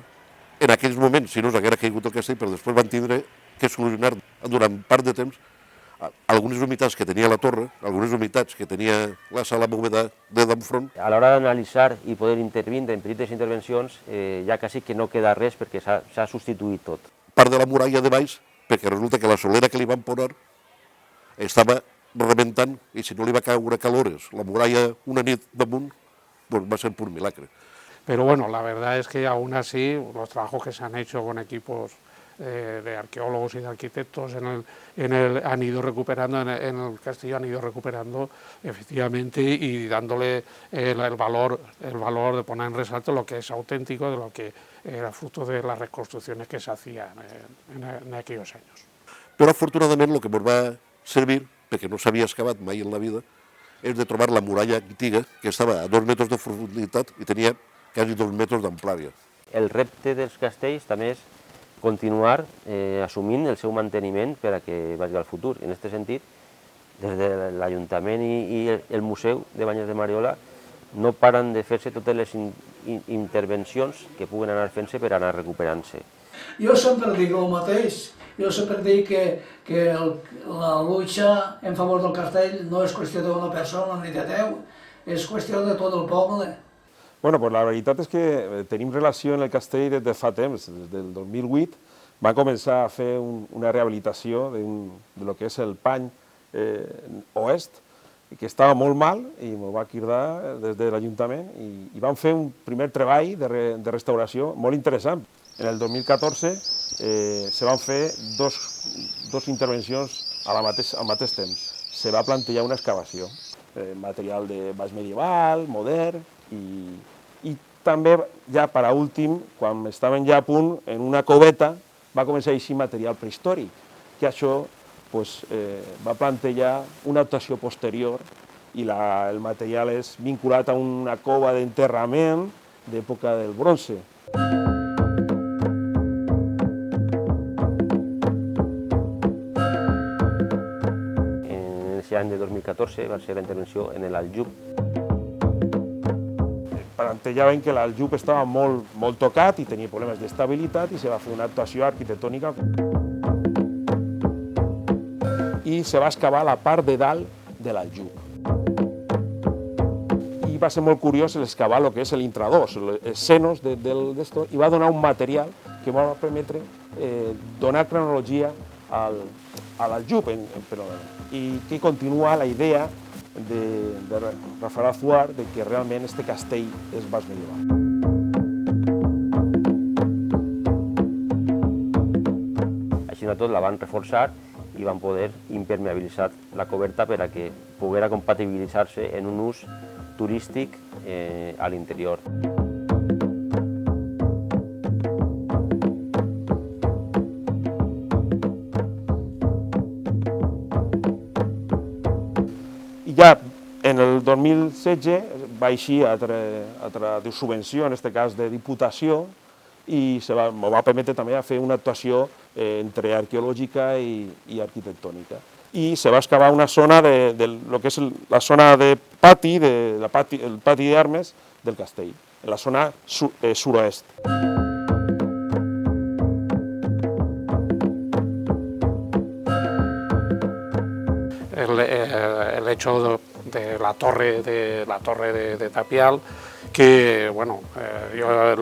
En aquells moments, si no s'haguera caigut el castell, però després van tindre que solucionar durant part de temps algunes humitats que tenia la torre, algunes humitats que tenia la sala Bóveda de d'enfront. A l'hora d'analitzar i poder intervindre en petites intervencions, ja quasi que no queda res perquè s'ha substituït tot. Part de la muralla de baix, perquè resulta que la solera que li van posar estava rebentant i si no li va caure calores la muralla una nit damunt, pues va ser pur milagre. Pero bueno, la verdad es que aún así los trabajos que se han hecho con equipos de arqueólogos y de arquitectos han ido recuperando, en el castillo han ido recuperando efectivamente y dándole el valor de poner en resalto lo que es auténtico, de lo que era fruto de las reconstrucciones que se hacían en aquellos años. Però afortunadament el que ens va servir, perquè no s'havia excavat mai en la vida, és de trobar la muralla antiga, que estava a 2 metres de profunditat i tenia quasi 2 metres d'amplària. El repte dels castells també és continuar assumint el seu manteniment per a que vagi al futur. En aquest sentit, des de l'Ajuntament i el Museu de Banyeres de Mariola no paren de fer-se totes les intervencions que puguen anar fent-se per anar recuperant-se. Jo sempre dic el mateix, jo sempre dic que la lluita en favor del castell no és qüestió d'una persona ni de 10, és qüestió de tot el poble. Bueno, pues la veritat és que tenim relació en el castell des de fa temps, des del 2008. Va començar a fer una rehabilitació de lo que és el pany oest, que estava molt mal i m'ho va cridar des de l'Ajuntament i van fer un primer treball de restauració molt interessant. En el 2014 se van fer dos intervencions al mateix temps. Se va plantejar una excavació, material de baix medieval, modern, i també, ja per a últim, quan estaven ja a punt, en una coveta, va començar a eixir material prehistòric, que això va plantejar una actuació posterior i el material és vinculat a una cova d'enterrament d'època del bronze. En aquest any de 2014 va ser la intervenció en l'Aljub. plantejaven que l'aljub estava molt tocat i tenia problemes d'estabilitat i se va fer una actuació arquitectònica i se va excavar la part de dalt de l'aljub. I va ser molt curiós l'excavar el que és l'intradós, els senos d'esto, i va donar un material que va permetre donar cronologia a l'aljub, i que continua la idea de Rafael Azuar de que realment este castell és baix medieval. Així de tot la van reforçar i van poder impermeabilitzar la coberta per a que poguera compatibilitzar-se en un ús turístic a l'interior. I ja en el 2016 va eixir altra subvenció, en aquest cas de Diputació, i va permetre també fer una actuació entre arqueològica i arquitectònica. I se va excavar una zona de lo que és la zona de pati, el pati d'armes del castell, en la zona suroest. El hecho de la torre de Tapial, que bueno, yo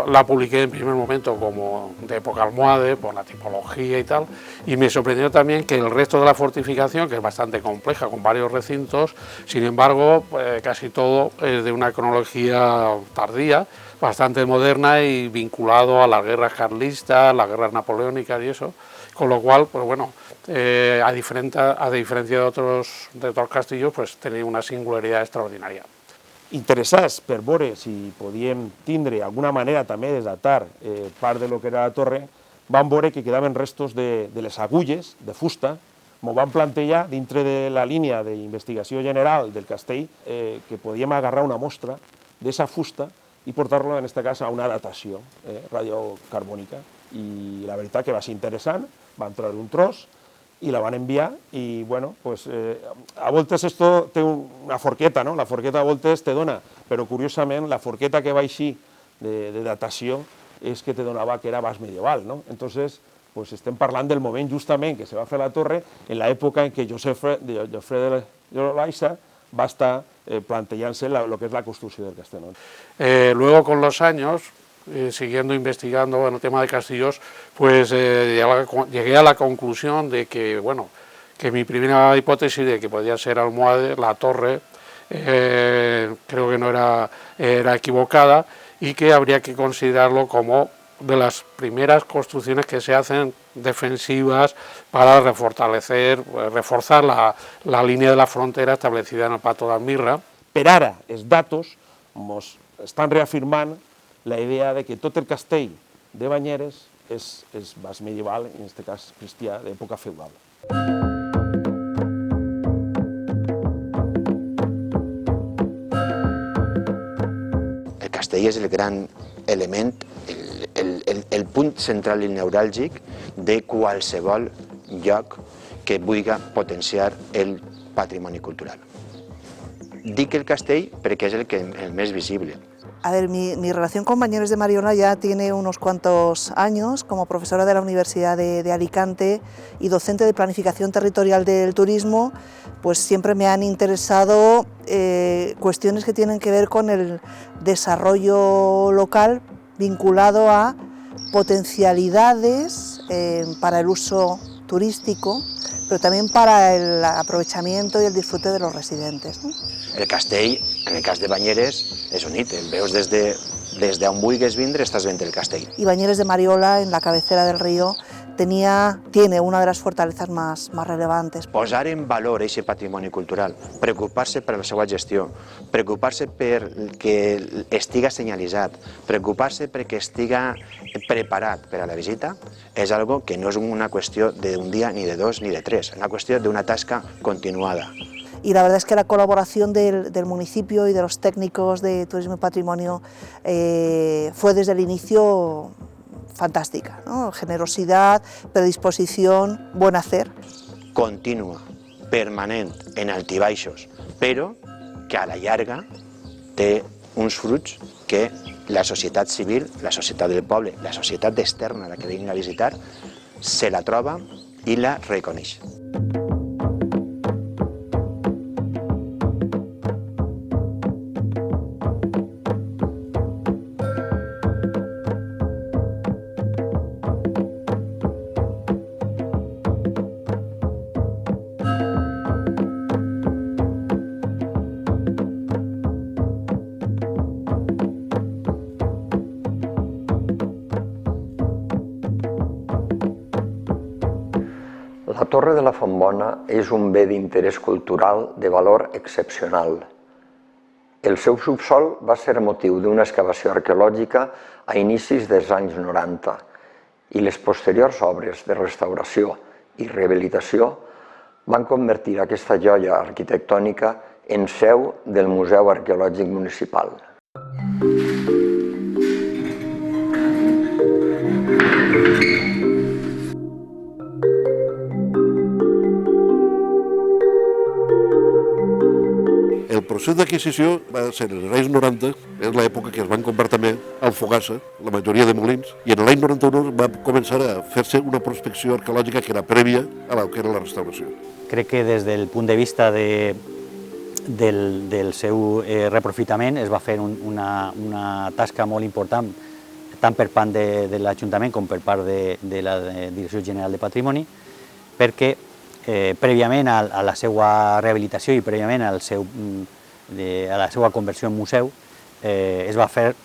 la publiqué en primer momento como de época almohade, por la tipología y tal, y me sorprendió también que el resto de la fortificación, que es bastante compleja, con varios recintos, sin embargo, casi todo es de una cronología tardía, bastante moderna y vinculado a las guerras carlistas, las guerras napoleónicas y eso, con lo cual, pues bueno, a diferencia de otros castillos, pues tenía una singularidad extraordinaria. Interessats per veure si podíem tindre alguna manera també de datar part de lo que era la torre, vam veure que quedaven restos de les agulles de fusta. M'ho vam plantejar dintre de la línia d'investigació general del castell que podíem agarrar una mostra d'aquesta fusta i portar-la, en aquest cas, a una datació radiocarbònica. I la veritat que va ser interessant, vam treure un tros i la van enviar i, bueno, pues, a voltes esto té una forqueta, no? La forqueta a voltes te dona, però curiosament la forqueta que va així de datació és que te donava que era baix medieval, no? Entonces, pues estem parlant del moment justament que se va fer la torre en l'època en què Jofre de Loaysa va estar plantejant-se lo que és la construcció del castell. Luego, con los años, siguiendo investigando en el tema de castillos, pues llegué a la conclusión de que, bueno, que mi primera hipótesis de que podía ser almohade, la torre, creo que no era equivocada y que habría que considerarlo como de las primeras construcciones que se hacen defensivas para reforzar la línea de la frontera establecida en el Pacto d'Almirra. Per ara, els datos ens estan reafirmant la idea de que tot el castell de Banyeres és baix medieval, en aquest cas cristià, d'època feudal. El castell és el gran element, el punt central i neuràlgic de qualsevol lloc que vulgui potenciar el patrimoni cultural. Dic el castell perquè és el més visible. A ver, mi relación con Bañeres de Mariola ya tiene unos cuantos años. Como profesora de la Universidad de Alicante y docente de planificación territorial del turismo, pues siempre me han interesado cuestiones que tienen que ver con el desarrollo local vinculado a potencialidades para el uso turístico, pero también para el aprovechamiento y el disfrute de los residentes, ¿no? El castell, en el cas de Banyeres, és un hit. El veus des d'on vulguis vindre, estàs veient el castell. Y Bañeres de Mariola, en la cabecera del río, tiene una de las fortalezas más relevantes. Posar en valor aquest patrimoni cultural, preocupar-se per la seva gestió, preocupar-se perquè estiga senyalitzat, preocupar-se perquè estiga preparat per a la visita, és algo que no és una qüestió d'un dia, ni de dos, ni de tres, és una qüestió d'una tasca continuada. Y la verdad es que la colaboración del municipio y de los técnicos de Turismo y Patrimonio fue desde el inicio fantástica, ¿no? Generosidad, predisposición, buen hacer. Contínua, permanent, en altibaixos, però que a la llarga té uns fruits que la societat civil, la societat del poble, la societat externa, la que vinga a visitar, se la troba i la reconeix. La Torre de la Fontbona és un bé d'interès cultural de valor excepcional. El seu subsòl va ser motiu d'una excavació arqueològica a inicis dels anys 90 i les posteriors obres de restauració i rehabilitació van convertir aquesta joia arquitectònica en seu del Museu Arqueològic Municipal. El procés d'adquisició va ser en els anys 90, és l'època que es van comprar també al Fogassa, la majoria de molins, i en l'any 91 va començar a fer-se una prospecció arqueològica que era prèvia a la que era la restauració. Crec que des del punt de vista del seu reprofitament es va fer una tasca molt important, tant per part de l'Ajuntament com per part de la Direcció General de Patrimoni, perquè prèviament a la seva rehabilitació i prèviament a la seva conversió en museu es va fer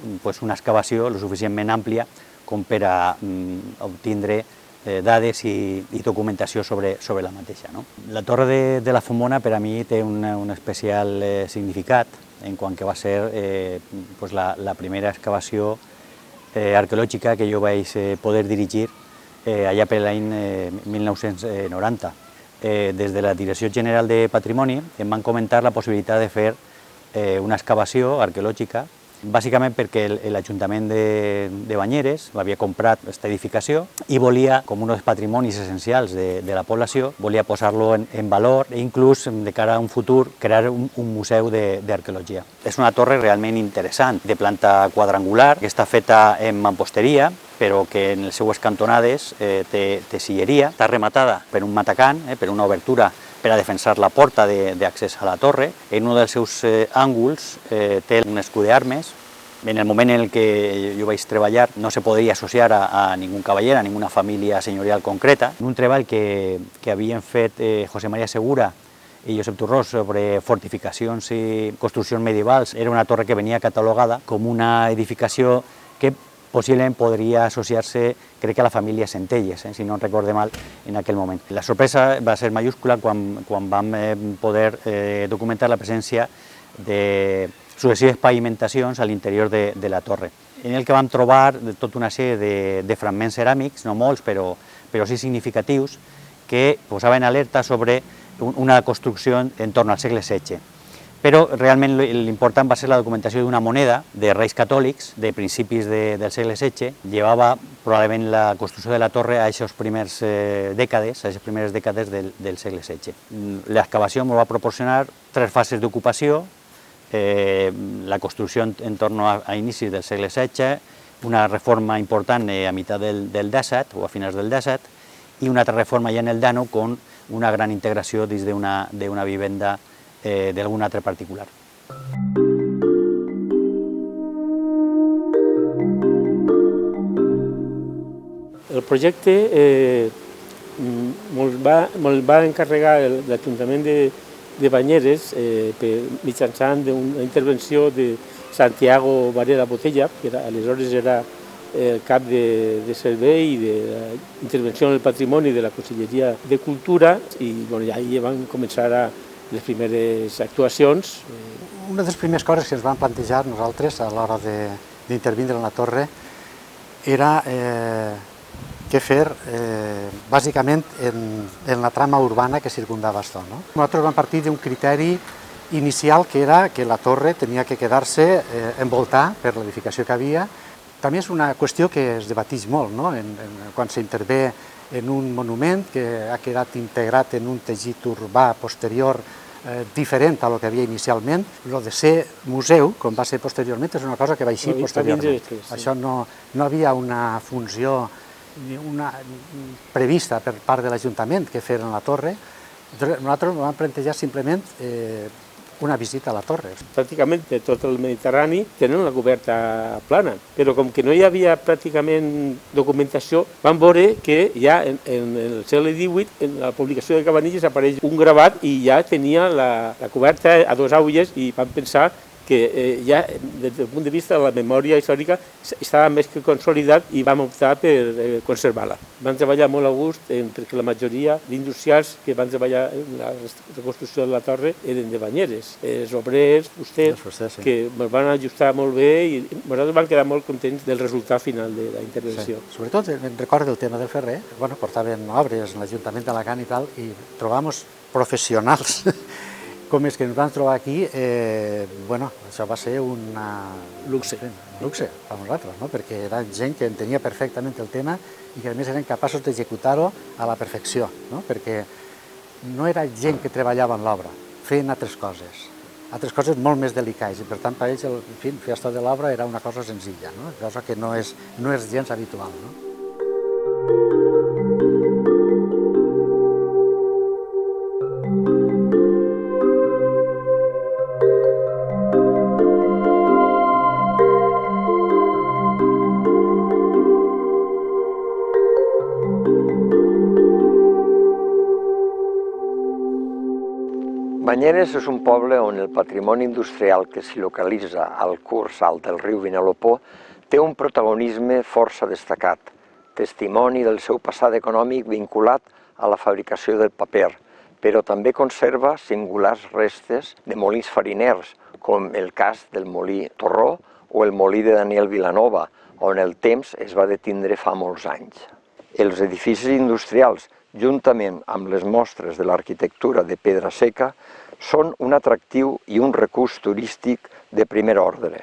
una excavació suficientment àmplia com per a obtindre dades i documentació sobre la mateixa. La Torre de la Fontbona per a mi té un especial significat en quant que va ser la primera excavació arqueològica que jo vaig poder dirigir allà per l'any 1990. Des de la Direcció General de Patrimoni em van comentar la possibilitat de fer una excavació arqueològica, bàsicament perquè l'Ajuntament de Banyeres havia comprat aquesta edificació i volia, com un dels patrimonis essencials de la població, volia posar-lo en valor i inclús de cara a un futur crear un museu d'arqueologia. És una torre realment interessant, de planta quadrangular, que està feta en mamposteria, però que en les seues cantonades té silleria, està rematada per un matacán, per una obertura per a defensar la porta d'accés a la torre. En un dels seus ànguls té un escut d'armes. En el moment en què jo vaig treballar no se podria associar a ningú cavaller, a ninguna família senyorial concreta. Un treball que havien fet José María Segura i Josep Torrós sobre fortificacions i construccions medievals. Era una torre que venia catalogada com una edificació que possiblement podria associar-se, crec que a la família Centelles, si no recorde mal, en aquell moment. La sorpresa va ser majúscula quan vam poder documentar la presència de successives pavimentacions a l'interior de la torre, en el que vam trobar tota una sèrie de fragments ceràmics, no molts, però sí significatius, que posaven alerta sobre una construcció en torn al segle XVI. Però realment l'important va ser la documentació d'una moneda de Reis Catòlics de principis del segle XVI. Llevava probablement la construcció de la torre a aquestes primeres dècades del segle XVI. L'excavació ens va proporcionar 3 fases d'ocupació, la construcció en torn a inicis del segle XVI, una reforma important a meitat del XVII o a finals del XVII i una altra reforma ja en el XIX amb una gran integració dins d'una vivenda d'algun altre particular. El projecte me'l va encarregar l'Ajuntament de Banyeres mitjançant una intervenció de Santiago Varela Botella, que aleshores era el cap de servei i d'intervenció en el patrimoni de la Conselleria de Cultura, i ahir van començar les primeres actuacions. Una de les primeres coses que ens vam plantejar nosaltres a l'hora d'intervindre en la torre era què fer bàsicament en la trama urbana que circundava això. Nosaltres vam partir d'un criteri inicial que era que la torre tenia que quedar-se envoltada per l'edificació que havia. També és una qüestió que es debateix molt quan s'intervé en un monument que ha quedat integrat en un teixit urbà posterior diferent a lo que havia inicialment. Lo de ser museu, com va ser posteriorment, és una cosa que va eixir posteriorment. Això no havia una funció prevista per part de l'Ajuntament que feren la torre. Nosaltres vam plantejar simplement una visita a la torre. Pràcticament de tot el Mediterrani tenen la coberta plana, però com que no hi havia pràcticament documentació, vam veure que ja en el segle XVIII, en la publicació de Cabanilles, apareix un gravat i ja tenia la coberta a dos aulles i vam pensar que ja des del punt de vista de la memòria històrica estava més que consolidat i vam optar per conservar-la. Vam treballar molt a gust perquè la majoria d'industrials que van treballar en la reconstrucció de la torre eren de Banyeres, els obrers, fusters, que ens van ajustar molt bé i nosaltres vam quedar molt contents del resultat final de la intervenció. Sobretot em recordo el tema del ferrer, portaven obres en l'Ajuntament d'Alacant i tal, i trobàvem professionals com els que ens vam trobar aquí, això va ser un luxe per nosaltres, perquè eren gent que entenia perfectament el tema i que a més eren capaços d'executar-ho a la perfecció, perquè no era gent que treballava en l'obra, feien altres coses molt més delicades i per tant per ells fer això de l'obra era una cosa senzilla, cosa que no és gens habitual. Banyeres és un poble on el patrimoni industrial que s'hi localitza al curs alt del riu Vinalopó té un protagonisme força destacat, testimoni del seu passat econòmic vinculat a la fabricació del paper, però també conserva singulars restes de molins fariners, com el cas del molí Torró o el molí de Daniel Vilanova, on el temps es va detindre fa molts anys. Els edificis industrials, juntament amb les mostres de l'arquitectura de pedra seca, són un atractiu i un recurs turístic de primer ordre.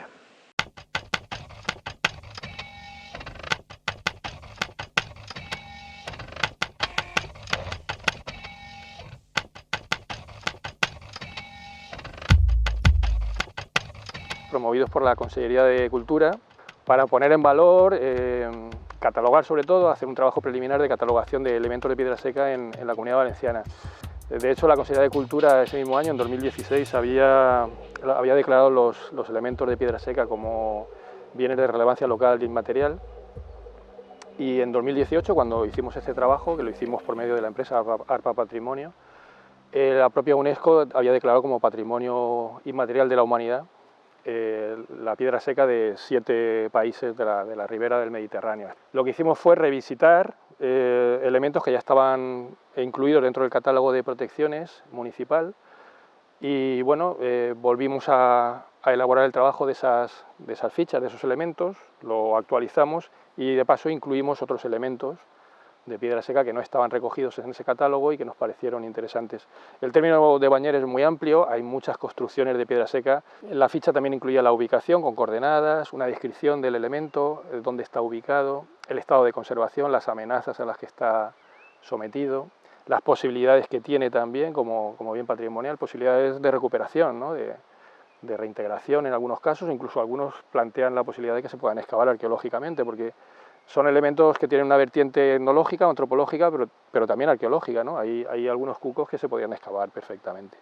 Promovidos por la Consellería de Cultura para poner en valor, catalogar sobre todo, hacer un trabajo preliminar de catalogación de elementos de piedra seca en la Comunidad Valenciana. De hecho, la Consellería de Cultura ese mismo año, en 2016, había declarado los elementos de piedra seca como bienes de relevancia local e inmaterial. Y en 2018, cuando hicimos este trabajo, que lo hicimos por medio de la empresa ARPA Patrimonio, la propia UNESCO había declarado como Patrimonio Inmaterial de la Humanidad la piedra seca de 7 países de la ribera del Mediterráneo. Lo que hicimos fue revisitar elementos que ya estaban incluidos dentro del catálogo de protecciones municipal y bueno, volvimos a elaborar el trabajo de esas fichas, de esos elementos, lo actualizamos y de paso incluimos otros elementos de piedra seca que no estaban recogidos en ese catálogo y que nos parecieron interesantes. El término de Banyeres es muy amplio, hay muchas construcciones de piedra seca. La ficha también incluía la ubicación con coordenadas, una descripción del elemento, dónde está ubicado, el estado de conservación, las amenazas a las que está sometido, las posibilidades que tiene también como bien patrimonial, posibilidades de recuperación, ¿no? de reintegración en algunos casos, incluso algunos plantean la posibilidad de que se puedan excavar arqueológicamente, porque son elementos que tienen una vertiente etnológica, antropológica, pero también arqueológica, ¿no? Hay algunos cucos que se podían excavar perfectamente.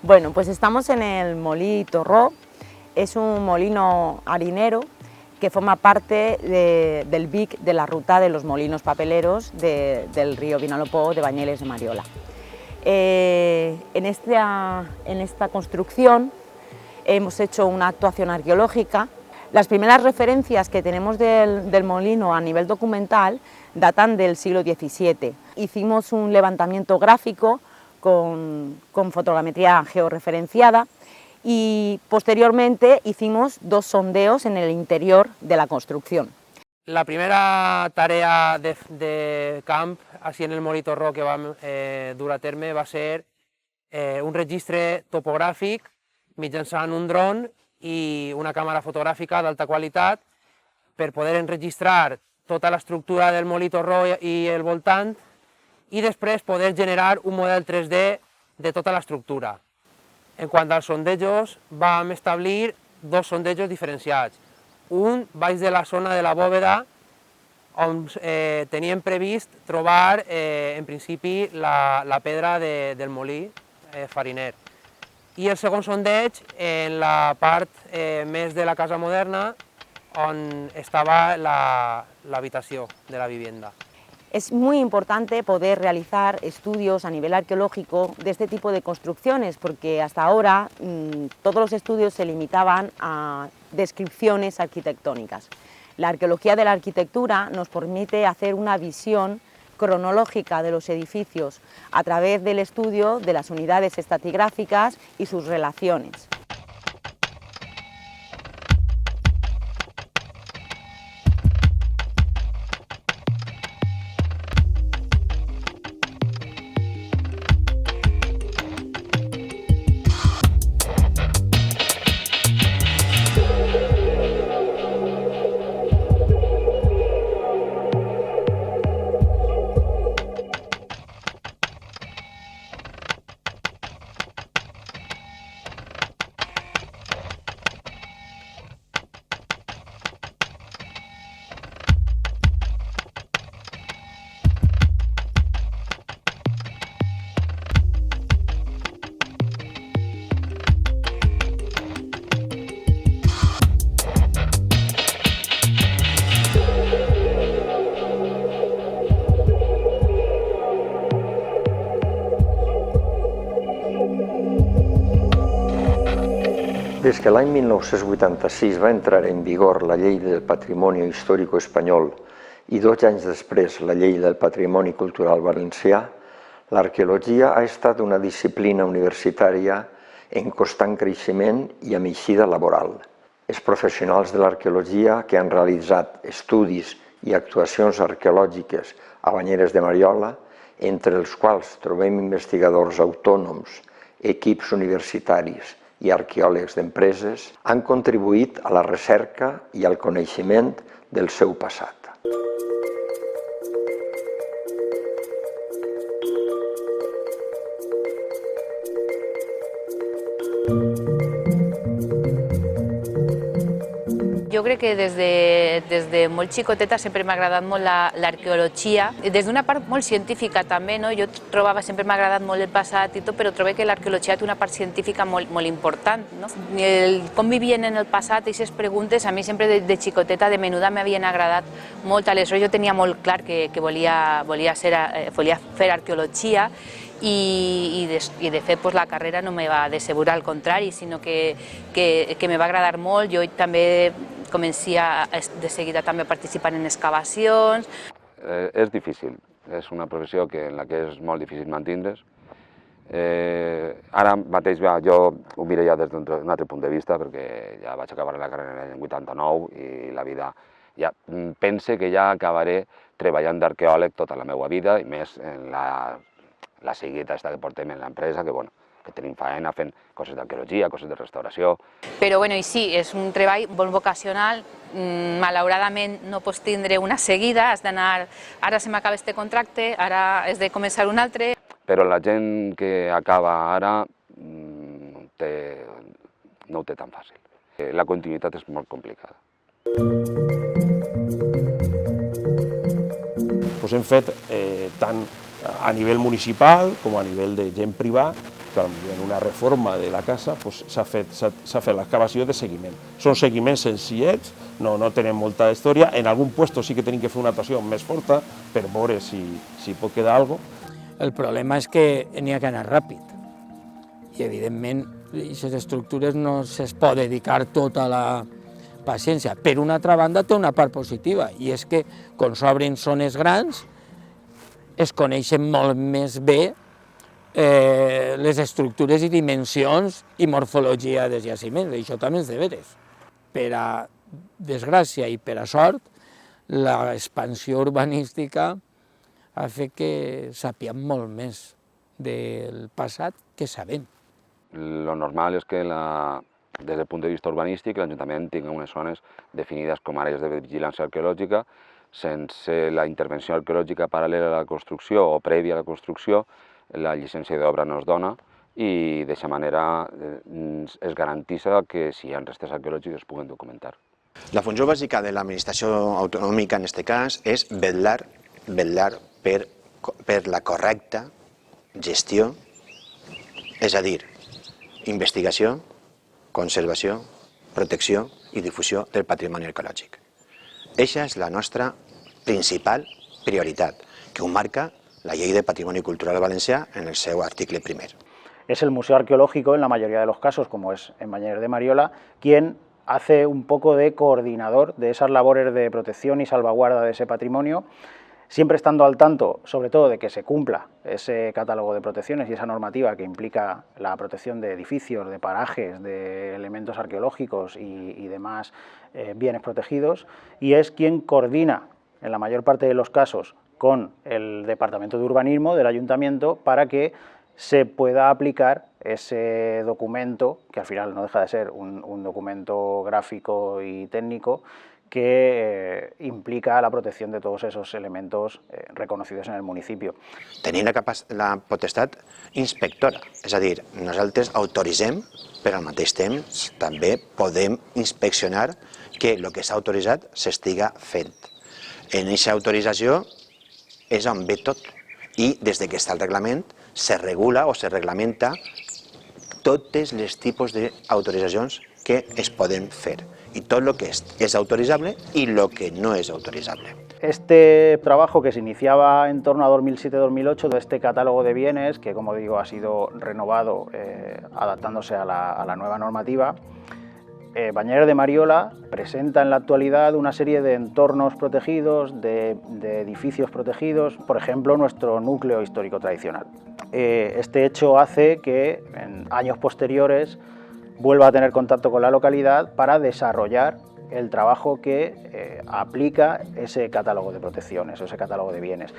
Bueno, pues estamos en el Molí Torró, es un molino harinero que forma parte del BIC de la ruta de los molinos papeleros del río Vinalopó de Banyeres de Mariola. En esta construcción hemos hecho una actuación arqueológica Las primeras referencias que tenemos del molino a nivel documental datan del siglo XVII. Hicimos un levantamiento gráfico con fotogrametría georreferenciada y posteriormente hicimos 2 sondeos en el interior de la construcción. La primera tarea de camp, així en el Molí Torró, que vam dur a terme va ser un registre topogràfic mitjançant un dron i una càmera fotogràfica d'alta qualitat per poder enregistrar tota l'estructura del Molí Torró i el voltant i després poder generar un model 3D de tota l'estructura. En quant als sondejos, vam establir 2 sondejos diferenciats. Un baix de la zona de la bòveda, on teníem previst trobar, en principi, la pedra del molí fariner. I el segon sondeig en la part més de la casa moderna, on estaba la habitación de la vivienda. Es muy importante poder realizar estudios a nivel arqueológico de este tipo de construcciones, porque hasta ahora todos los estudios se limitaban a descripciones arquitectónicas. La arqueología de la arquitectura nos permite hacer una visión cronológica de los edificios a través del estudio de las unidades estratigráficas y sus relaciones. Des que l'any 1986 va entrar en vigor la Llei del Patrimoni Històric Espanyol i 2 anys després la Llei del Patrimoni Cultural Valencià, l'arqueologia ha estat una disciplina universitària en constant creixement i amb eixida laboral. Els professionals de l'arqueologia que han realitzat estudis i actuacions arqueològiques a Banyeres de Mariola, entre els quals trobem investigadors autònoms, equips universitaris i arqueòlegs d'empreses, han contribuït a la recerca i al coneixement del seu passat. Jo crec que des de molt xicoteta sempre m'ha agradat molt l'arqueologia, des d'una part molt científica també, no? Jo trobava, sempre m'ha agradat molt el passat i tot, però trobo que l'arqueologia té una part científica molt important, no? Com vivien en el passat, aquestes preguntes, a mi sempre de xicoteta, de menuda, m'havien agradat molt. Aleshores jo tenia molt clar que volia fer arqueologia, i de fet la carrera no me va decebre, al contrari, sinó que me va agradar molt. Jo també començo de seguida també a participar en excavacions. És difícil, és una professió en la que és molt difícil mantindre's. Ara mateix jo ho miro ja des d'un altre punt de vista, perquè ja vaig acabar la carrera l'any 89 i la vida ja pense que ja acabaré treballant d'arqueòleg tota la meva vida, i més en la seguida que portem en l'empresa, que tenim faena fent coses d'arqueologia, coses de restauració. Però bueno, i sí, és un treball molt vocacional, malauradament no pots tindre una seguida, has d'anar, ara se m'acaba este contracte, ara has de començar un altre. Però la gent que acaba ara no ho té tan fàcil. La continuïtat és molt complicada. Hem fet tant a nivell municipal com a nivell de gent privat, que en una reforma de la casa s'ha fet l'excavació de seguiment. Són seguiments senzillets, no tenen molta història. En algun lloc sí que tenim que fer una actuació més forta per veure si pot quedar alguna cosa. El problema és que n'hi ha que anar ràpid i, evidentment, aquestes estructures no es pot dedicar tota paciència. Per una altra banda té una part positiva, i és que quan s'obren zones grans es coneixen molt més bé les estructures i dimensions i morfologia dels jaciments, això també és de veres. Per a desgràcia i per a sort, l'expansió urbanística ha fet que sapiem molt més del passat que sabem. Lo normal és que des del punt de vista urbanístic l'Ajuntament tingui unes zones definides com àrees de vigilància arqueològica. Sense la intervenció arqueològica paral·lela a la construcció o prèvia a la construcció, la llicència d'obra no es dona i d'aquesta manera es garanteix que si hi ha restes arqueològiques es puguen documentar. La funció bàsica de l'administració autonòmica en aquest cas és vetllar per la correcta gestió, és a dir, investigació, conservació, protecció i difusió del patrimoni arqueològic. Eixa és la nostra principal prioritat, que ho marca la Llei de Patrimoni Cultural Valencià en el seu article primer. Es el Museo Arqueológico, en la mayoría de los casos, como es en Bañeres de Mariola, quien hace un poco de coordinador de esas labores de protección y salvaguarda de ese patrimonio, siempre estando al tanto, sobre todo, de que se cumpla ese catálogo de protecciones y esa normativa que implica la protección de edificios, de parajes, de elementos arqueológicos y demás bienes protegidos, y es quien coordina, en la mayor parte de los casos, con el Departamento de Urbanismo del Ayuntamiento para que se pueda aplicar ese documento, que al final no deja de ser un documento gráfico y técnico, que implica la protección de todos esos elementos reconocidos en el municipio. Tenim la potestat inspectora, és a dir, nosaltres autoritzem, però al mateix temps també podem inspeccionar que el que s'ha autoritzat s'estiga fent. En aquesta autorització és on ve tot, i des que està el reglament se regula o se reglamenta tots els tipus d'autoritzacions que es poden fer, y todo lo que es autorizable y lo que no es autorizable. Este trabajo, que se iniciaba en torno a 2007-2008, de este catálogo de bienes, que como digo ha sido renovado adaptándose a la nueva normativa, Bañeres de Mariola presenta en la actualidad una serie de entornos protegidos, de edificios protegidos, por ejemplo nuestro núcleo histórico tradicional. Este hecho hace que en años posteriores vuelva a tener contacto con la localidad para desarrollar el trabajo que aplica ese catálogo de protecciones, ese catálogo de bienes.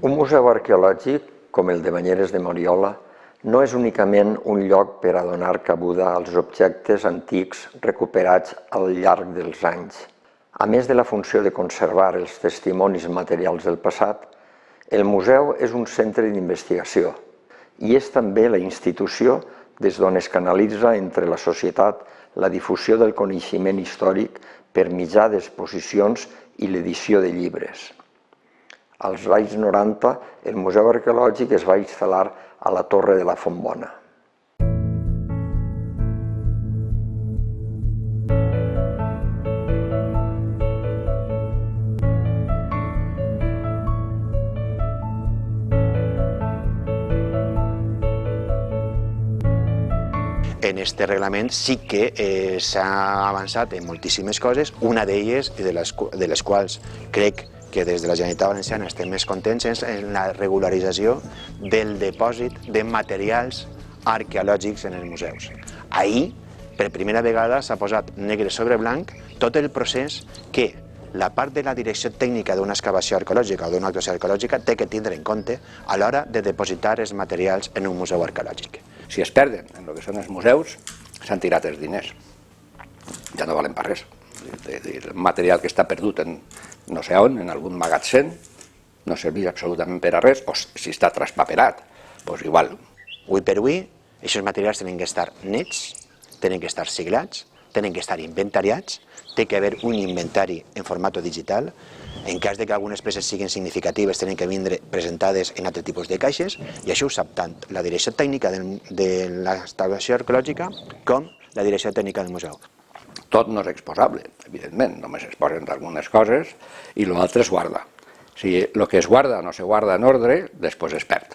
Un museu arqueològic, com el de Bañeres de Mariola, no és únicament un lloc per a donar cabuda als objectes antics recuperats al llarg dels anys. A més de la funció de conservar els testimonis materials del passat, el museu és un centre d'investigació i és també la institució des d'on es canalitza entre la societat la difusió del coneixement històric per mitjà d'exposicions i l'edició de llibres. Als anys 90, el Museu Arqueològic es va instal·lar a la Torre de la Fontbona. En este reglament sí que s'ha avançat en moltíssimes coses, una d'elles, de les quals crec que des de la Generalitat Valenciana estem més contents, és la regularització del depòsit de materials arqueològics en els museus. Ahir, per primera vegada, s'ha posat negre sobre blanc tot el procés que la part de la direcció tècnica d'una excavació arqueològica o d'una actuació arqueològica té que tindre en compte a l'hora de depositar els materials en un museu arqueològic. Si es perden en el que són els museus, s'han tirat els diners. Ja no valen per res. El material que està perdut en no sé on, en algun magatzem, no serveix absolutament per a res, o si està traspaperat, doncs igual. Avui per avui, aquests materials tenen que estar nets, tenen que estar siglats, tenen que estar inventariats, té que haver un inventari en format digital. En cas de que algunes peces siguin significatives, tenen que vindre presentades en altre tipus de caixes, i això ho sap tant la direcció tècnica de l'excavació arqueològica com la direcció tècnica del museu. Tot no és exposable, evidentment, només es posen algunes coses i l'altre es guarda. Si el que es guarda no se guarda en ordre, después es perd.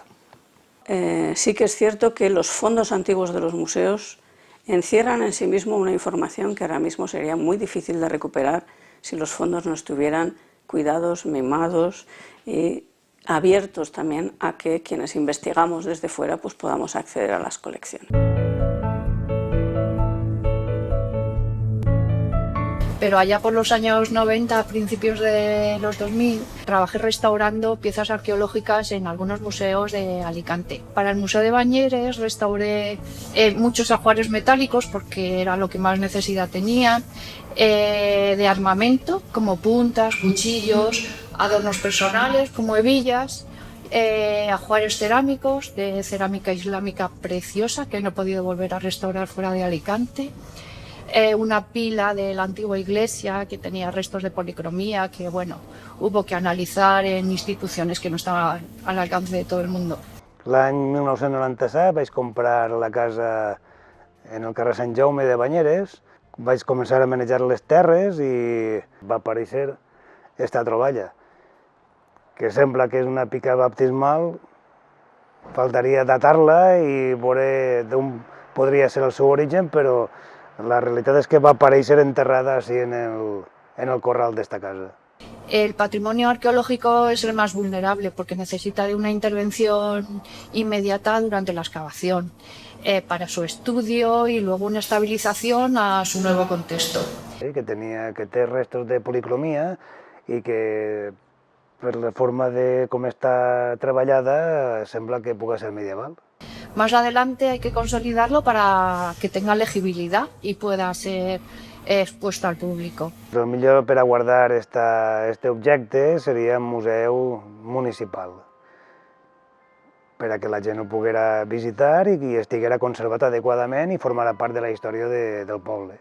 Sí que es cierto que los fondos antiguos de los museos encierran en sí mismo una información que ahora mismo sería muy difícil de recuperar si los fondos no estuvieran cuidados, mimados y abiertos también a que quienes investigamos desde fuera pues podamos acceder a las colecciones. Pero allá por los años 90, a principios de los 2000, trabajé restaurando piezas arqueológicas en algunos museos de Alicante. Para el Museo de Bañeres restauré muchos ajuares metálicos porque era lo que más necesidad tenían, de armamento como puntas, cuchillos, adornos personales como hebillas, ajuares cerámicos de cerámica islámica preciosa que no he podido volver a restaurar fuera de Alicante. Una pila de la antigua iglesia que tenía restos de policromía que, bueno, hubo que analitzar en institucions que no estaven al alcance de tot el món. L'any 1997 vaig comprar la casa en el carrer Sant Jaume de Banyeres, vaig començar a manejar les terres i va aparèixer esta troballa, que sembla que és una pica baptismal, faltaria datar-la i veure d'on podria ser el seu origen, però la realitat és que va aparèixer enterrada así en el corral d'esta casa. El patrimonio arqueológico es el más vulnerable porque necesita de una intervención inmediata durante la excavación para su estudio y luego una estabilización a su nuevo contexto. Que té restos de policromia i que per la forma de com està treballada sembla que pugui ser medieval. Más adelante hay que consolidarlo para que tenga legibilidad y pueda ser expuesto al público. El millor per a guardar este objecte seria un museu municipal, per a que la gent ho poguera visitar i que estiguera conservat adequadament i formara part de la història del poble.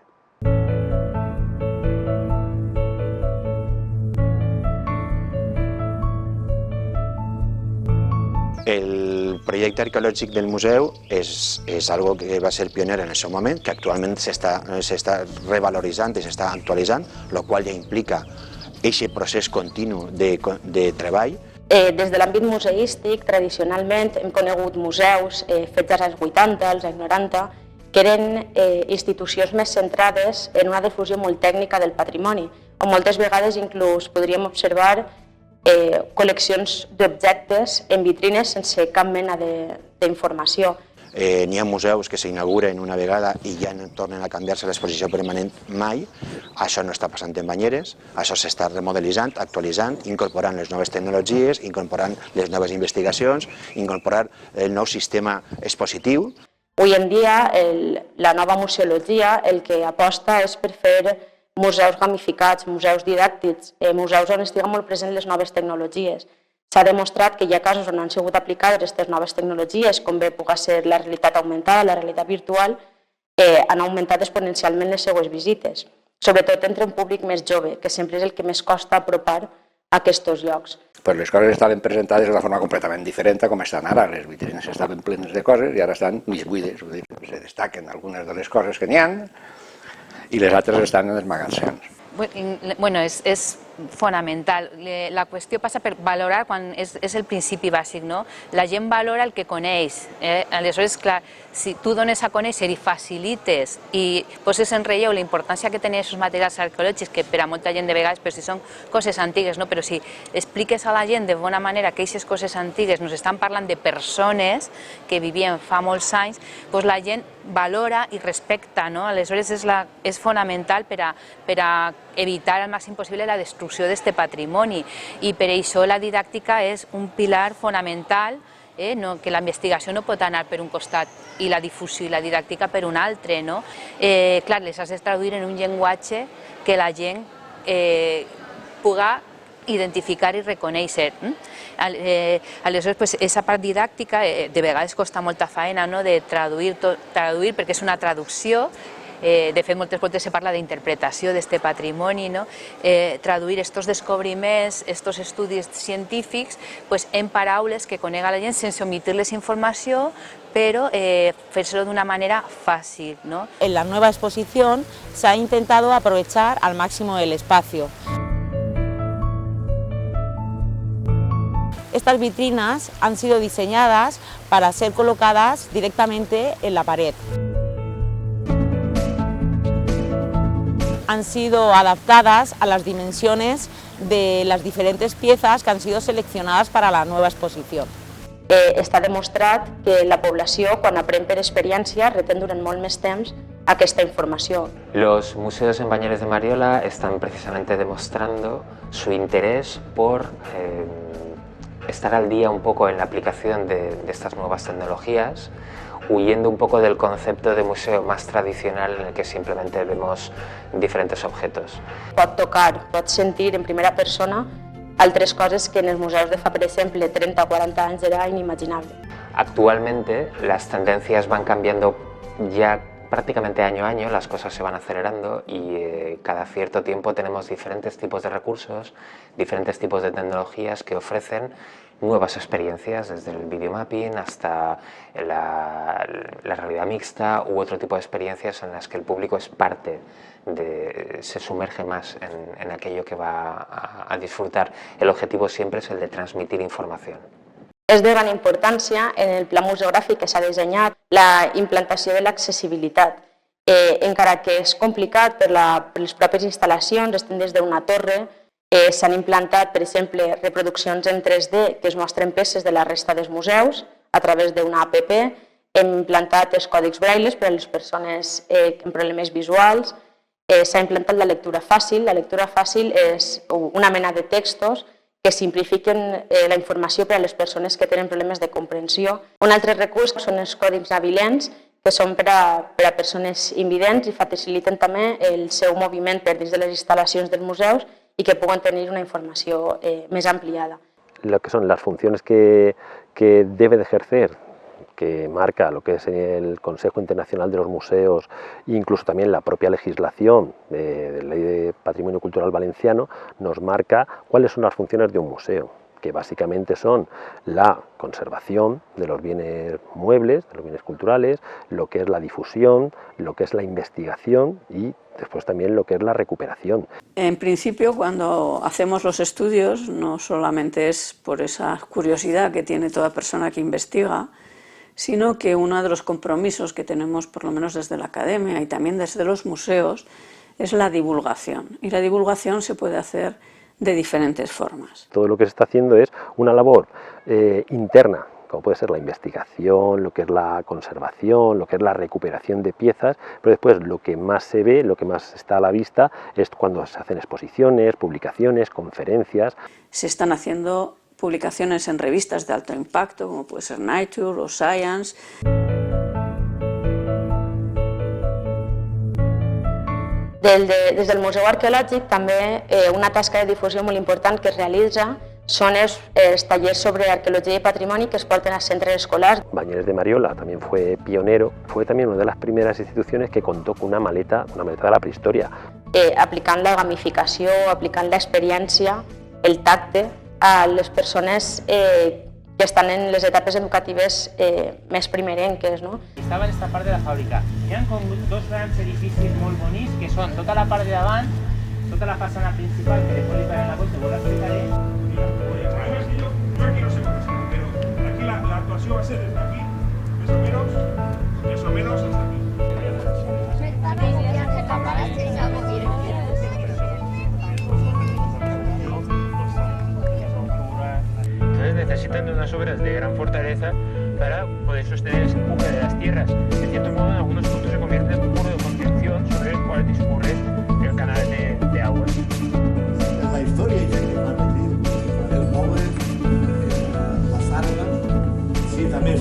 El projecte arqueològic del museu és algo que va ser pioner en el seu moment, que actualment s'està revaloritzant i s'està actualitzant, el qual ja implica aquest procés continu de treball. Des de l'àmbit museístic, tradicionalment hem conegut museus fets als anys 80, als anys 90, que eren institucions més centrades en una difusió molt tècnica del patrimoni, on moltes vegades inclús podríem observar col·leccions d'objectes en vitrines sense cap mena d'informació. N'hi ha museus que s'inauguren una vegada i ja no tornen a canviar-se l'exposició permanent mai. Això no està passant en Banyeres, això s'està remodelitzant, actualitzant, incorporant les noves tecnologies, incorporant les noves investigacions, incorporant el nou sistema expositiu. Avui en dia, la nova museologia el que aposta és per fer museus gamificats, museus didàctics, museus on estiguen molt presents les noves tecnologies. S'ha demostrat que hi ha casos on han sigut aplicades aquestes noves tecnologies, com bé pugui ser la realitat augmentada, la realitat virtual, han augmentat exponencialment les seues visites, sobretot entre un públic més jove, que sempre és el que més costa apropar a aquests llocs. Pues les coses estaven presentades d'una forma completament diferent a com estan ara. Les vitrines estaven plenes de coses i ara estan mig buides. Se destaquen algunes de les coses que n'hi ha i les altres estan en els magatzems. Bueno, és fonamental. La qüestió passa per valorar quan és el principi bàsic, no? La gent valora el que coneix. Aleshores, clar, si tu dones a conèixer i facilites i poses en relleu la importància que tenen aquests materials arqueològics, que per a molta gent de vegades, però si són coses antigues, no? Però si expliques a la gent de bona manera que aquestes coses antigues nos estan parlant de persones que vivien fa molts anys, doncs la gent valora i respecta, no? Aleshores és fonamental per a evitar al màxim possible la destrucció d'aquest patrimoni i per això la didàctica és un pilar fonamental, que la investigació no pot anar per un costat i la difusió i la didàctica per un altre. Clar, les has de traduir en un llenguatge que la gent pugui identificar i reconèixer. Aleshores, aquesta part didàctica de vegades costa molta feina de traduir perquè és una traducció. De fet, moltes voltes se parla d'interpretació d'aquest patrimoni, traduir aquests descobriments, aquests estudis científics en paraules que conega la gent sense omitir-les informació, pero hacerlo de una manera fácil, ¿no? En la nueva exposición se ha intentado aprovechar al máximo el espacio. Estas vitrinas han sido diseñadas para ser colocadas directamente en la pared. han sido adaptadas a las dimensiones de las diferentes piezas que han sido seleccionadas para la nueva exposición. Està demostrat que la població, quan aprèn per experiència, retén durant molt més temps aquesta informació. Los museos en Bañeres de Mariola están precisamente demostrando su interés por estar al día un poco en la aplicación de estas nuevas tecnologías, huyendo un poco del concepto de museo más tradicional en el que simplemente vemos diferentes objetos. Pot tocar, pot sentir en primera persona altres coses que en els museus de fa, per exemple, 30 o 40 anys era inimaginable. Actualmente las tendencias van cambiando ya prácticamente año a año, las cosas se van acelerando y cada cierto tiempo tenemos diferentes tipos de recursos, diferentes tipos de tecnologías que ofrecen nuevas experiencias, desde el videomapping hasta la realidad mixta u otro tipo de experiencias en las que el público es parte, se sumerge más en aquello que va a disfrutar. El objetivo siempre es el de transmitir información. És de gran importància en el pla museogràfic que s'ha dissenyat la implantació de l'accessibilitat. Encara que és complicat per les pròpies instal·lacions, estem des d'una torre, s'han implantat, per exemple, reproduccions en 3D que es mostren peces de la resta dels museus a través d'una app, hem implantat els còdics braille per a les persones amb problemes visuals, s'ha implantat la lectura fàcil. La lectura fàcil és una mena de textos que simplifiquen la informació per a les persones que tenen problemes de comprensió. Un altre recurs són els còdics avilents, que són per a persones invidents i faciliten també el seu moviment per dins de les instal·lacions dels museus y que puedan tener una información más ampliada. Lo que son las funciones que debe de ejercer, que marca lo que es el Consejo Internacional de los Museos e incluso también la propia legislación de la Ley de Patrimonio Cultural Valenciano, nos marca cuáles son las funciones de un museo, que básicamente son la conservación de los bienes muebles, de los bienes culturales, lo que es la difusión, lo que es la investigación y después también lo que es la recuperación. En principio, cuando hacemos los estudios, no solamente es por esa curiosidad que tiene toda persona que investiga, sino que uno de los compromisos que tenemos, por lo menos desde la academia y también desde los museos, es la divulgación. Y la divulgación se puede hacer de diferentes formas. Todo lo que se está haciendo es una labor interna, como puede ser la investigación, lo que es la conservación, lo que es la recuperación de piezas, pero después lo que más se ve, lo que más está a la vista es cuando se hacen exposiciones, publicaciones, conferencias. Se están haciendo publicaciones en revistas de alto impacto, como puede ser Nature o Science. Des del Museu Arqueològic també una tasca de difusió molt important que es realitza son els tallers sobre arqueología y patrimonio que es porten a centros escolares. Bañeres de Mariola también fue pionero, fue también una de las primeras instituciones que contó con una maleta de la prehistoria. Aplicant la gamificació, aplicant l'experiència, el tacte a les persones que estan en les etapes educatives més primerenques. Estava en aquesta part de la fàbrica. Hi ha com dos grans edificis molt bonics que són tota la part de davant, tota la façana principal, que després li farem la volta, ho l'explicaré. Aquí no sé cómo está, pero aquí la actuación va a ser desde aquí, más o menos hasta aquí. Entonces necesitan unas obras de gran fortaleza para poder sostener ese empuje de las tierras. De cierto modo, en algunos puntos se convierte en un muro de contención sobre el cual discurre el canal de aguas. La historia ya que va a medir el pobre, las armas, sí, també.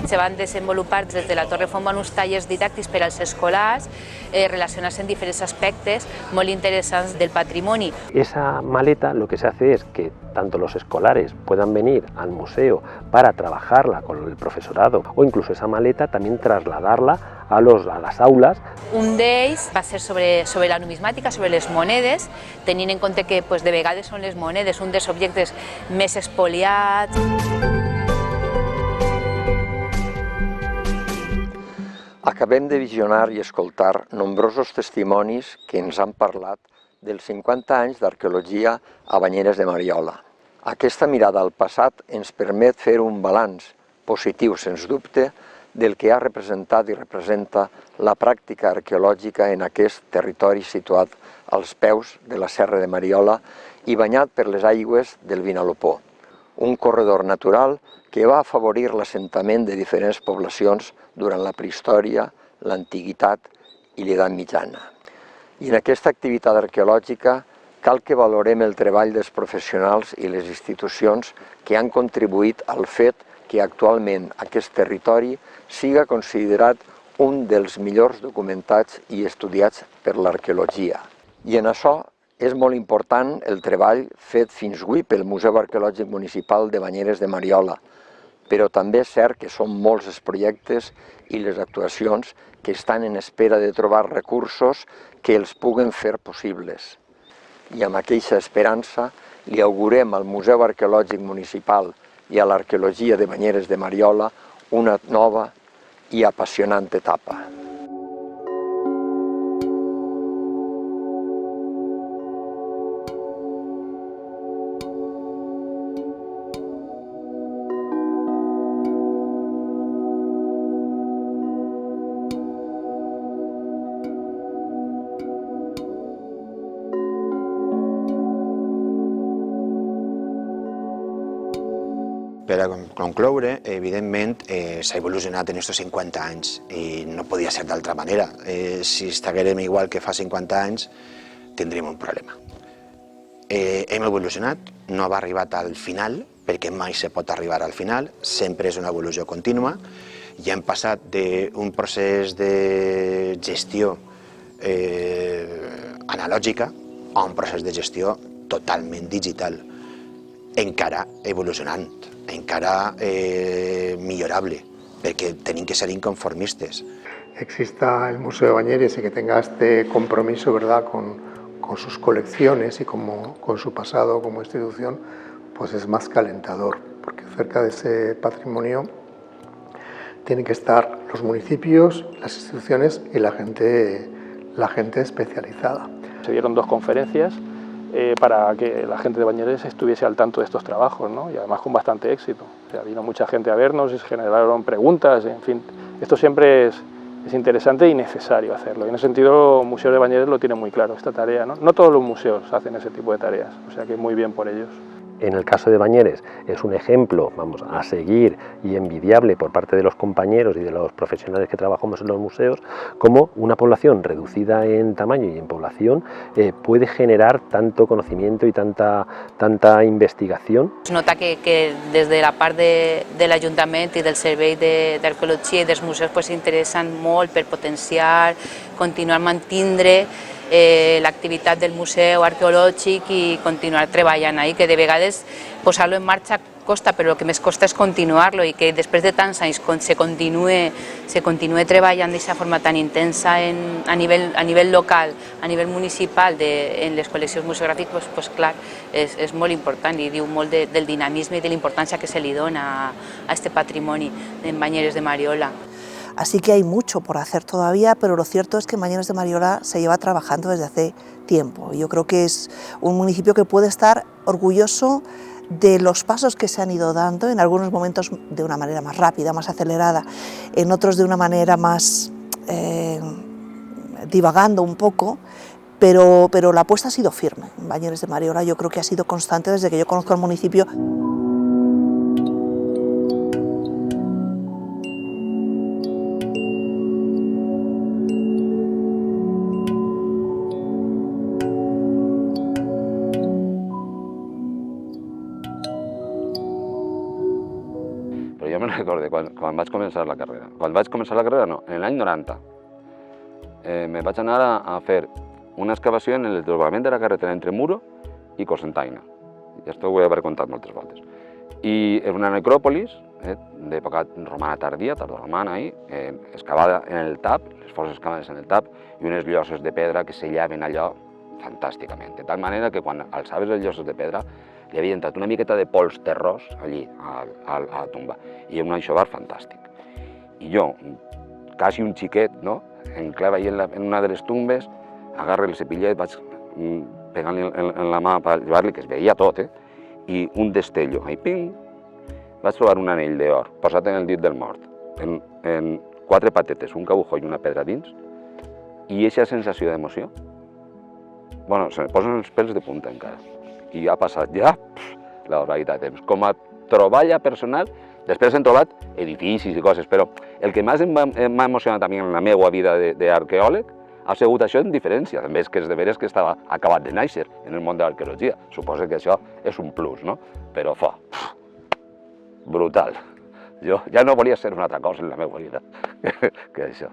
Se van desenvolupar des de la Torre Font uns tallers didàctics per als escolars relacionats en diferents aspectes molt interessants del patrimoni. Esa maleta lo que se hace es que tanto los escolares puedan venir al museo para trabajarla con el profesorado o incluso esa maleta también trasladarla a las aulas. Un d'ells va ser sobre la numismàtica, sobre les monedes, tenint en compte que de vegades són les monedes un dels objectes més espoliats. Acabem de visionar i escoltar nombrosos testimonis que ens han parlat dels 50 anys d'arqueologia a Banyeres de Mariola. Aquesta mirada al passat ens permet fer un balanç positiu, sens dubte, del que ha representat i representa la pràctica arqueològica en aquest territori situat als peus de la Serra de Mariola i banyat per les aigües del Vinalopó, un corredor natural que va afavorir l'assentament de diferents poblacions durant la prehistòria, l'antiguitat i l'edat mitjana. I en aquesta activitat arqueològica cal que valorem el treball dels professionals i les institucions que han contribuït al fet que actualment aquest territori siga considerat un dels millors documentats i estudiats per l'arqueologia. I en això és molt important el treball fet fins avui pel Museu Arqueològic Municipal de Banyeres de Mariola, però també és cert que són molts els projectes i les actuacions que estan en espera de trobar recursos que els puguen fer possibles. I amb aquesta esperança li augurem al Museu Arqueològic Municipal i a l'arqueologia de Banyeres de Mariola una nova i apassionant etapa. Per a concloure, evidentment s'ha evolucionat en aquests 50 anys i no podia ser d'altra manera. Si estiguérem igual que fa 50 anys, tindríem un problema. Hem evolucionat, no hem arribat al final, perquè mai se pot arribar al final, sempre és una evolució contínua, i hem passat d'un procés de gestió analògica a un procés de gestió totalment digital, encara evolucionant, encara millorable, perquè tenim que ser inconformistes. Exista el Museo de Banyeres y que tenga este compromiso, ¿verdad?, con sus colecciones y con su pasado como institución, pues es más que alentador, porque cerca de ese patrimonio tienen que estar los municipios, las instituciones y la gente especializada. Se dieron 2 conferencias para que la gente de Banyeres estuviese al tanto de estos trabajos, ¿no? Y además con bastante éxito. O sea, vino mucha gente a vernos y se generaron preguntas, en fin. Esto siempre es interesante y necesario hacerlo. Y en ese sentido, el Museo de Banyeres lo tiene muy claro, esta tarea, ¿no? No todos los museos hacen ese tipo de tareas, o sea que muy bien por ellos. En el caso de Banyeres es un ejemplo, vamos, a seguir y envidiable por parte de los compañeros y de los profesionales que trabajamos en los museos, como una población reducida en tamaño y en población puede generar tanto conocimiento y tanta investigación. Es nota que des de la part de l'Ajuntament i del Servei d'Arqueologia i dels museus s'interessen molt per potenciar, continuar mantindre l'activitat del Museu Arqueològic i continuar treballant ahí, que de vegades posar-lo en marxa costa, però el que més costa és continuar-lo i que després de tants anys se continue treballant d'aquesta forma tan intensa a nivell local, a nivell municipal, en les col·leccions museogràfiques, doncs clar, és molt important i diu molt del dinamisme i de la importància que se li dona a este patrimoni en Banyeres de Mariola. Así que hay mucho por hacer todavía, pero lo cierto es que Banyeres de Mariola se lleva trabajando desde hace tiempo. Yo creo que es un municipio que puede estar orgulloso de los pasos que se han ido dando, en algunos momentos de una manera más rápida, más acelerada, en otros de una manera más divagando un poco, pero la apuesta ha sido firme. Banyeres de Mariola yo creo que ha sido constante desde que yo conozco el municipio. Però jo me'n recordo quan vaig començar la carrera. Quan vaig començar la carrera, no, en l'any 90. Me vaig anar a fer una excavació en el desdoblament de la carretera entre Muro i Cocentaina. I això ho he d'haver contat moltes voltes. I és una necròpolis d'època romana tardia, tardoromana, excavada en el tap, les fosses excavades en el tap, i unes lloses de pedra que sellaven allò fantàsticament. De tal manera que quan alçaves les lloses de pedra li havia entrat una miqueta de pols terrós allí, a la tomba, i un aixovar fantàstic. I jo, quasi un xiquet, no?, enclava allí en una de les tombes, agarra el cepillet, vaig pegant-li en la mà per llevar-li, que es veia tot, i un destello, i ping, vaig trobar un anell d'or posat en el dit del mort, en en 4 patetes, un cabujó i una pedra dins, i aquesta sensació d'emoció, bueno, se me posen els pèls de punta encara. I ha passat ja la barbaritat de temps. Com a troballa personal, després hem trobat edificis i coses, però el que més m'ha emocionat a mi en la meva vida d'arqueòleg ha sigut això en diferència, també és que és de veres que estava acabat de néixer en el món de l'arqueologia. Suposo que això és un plus, no? Però brutal. Jo ja no volia ser una altra cosa en la meva vida que això.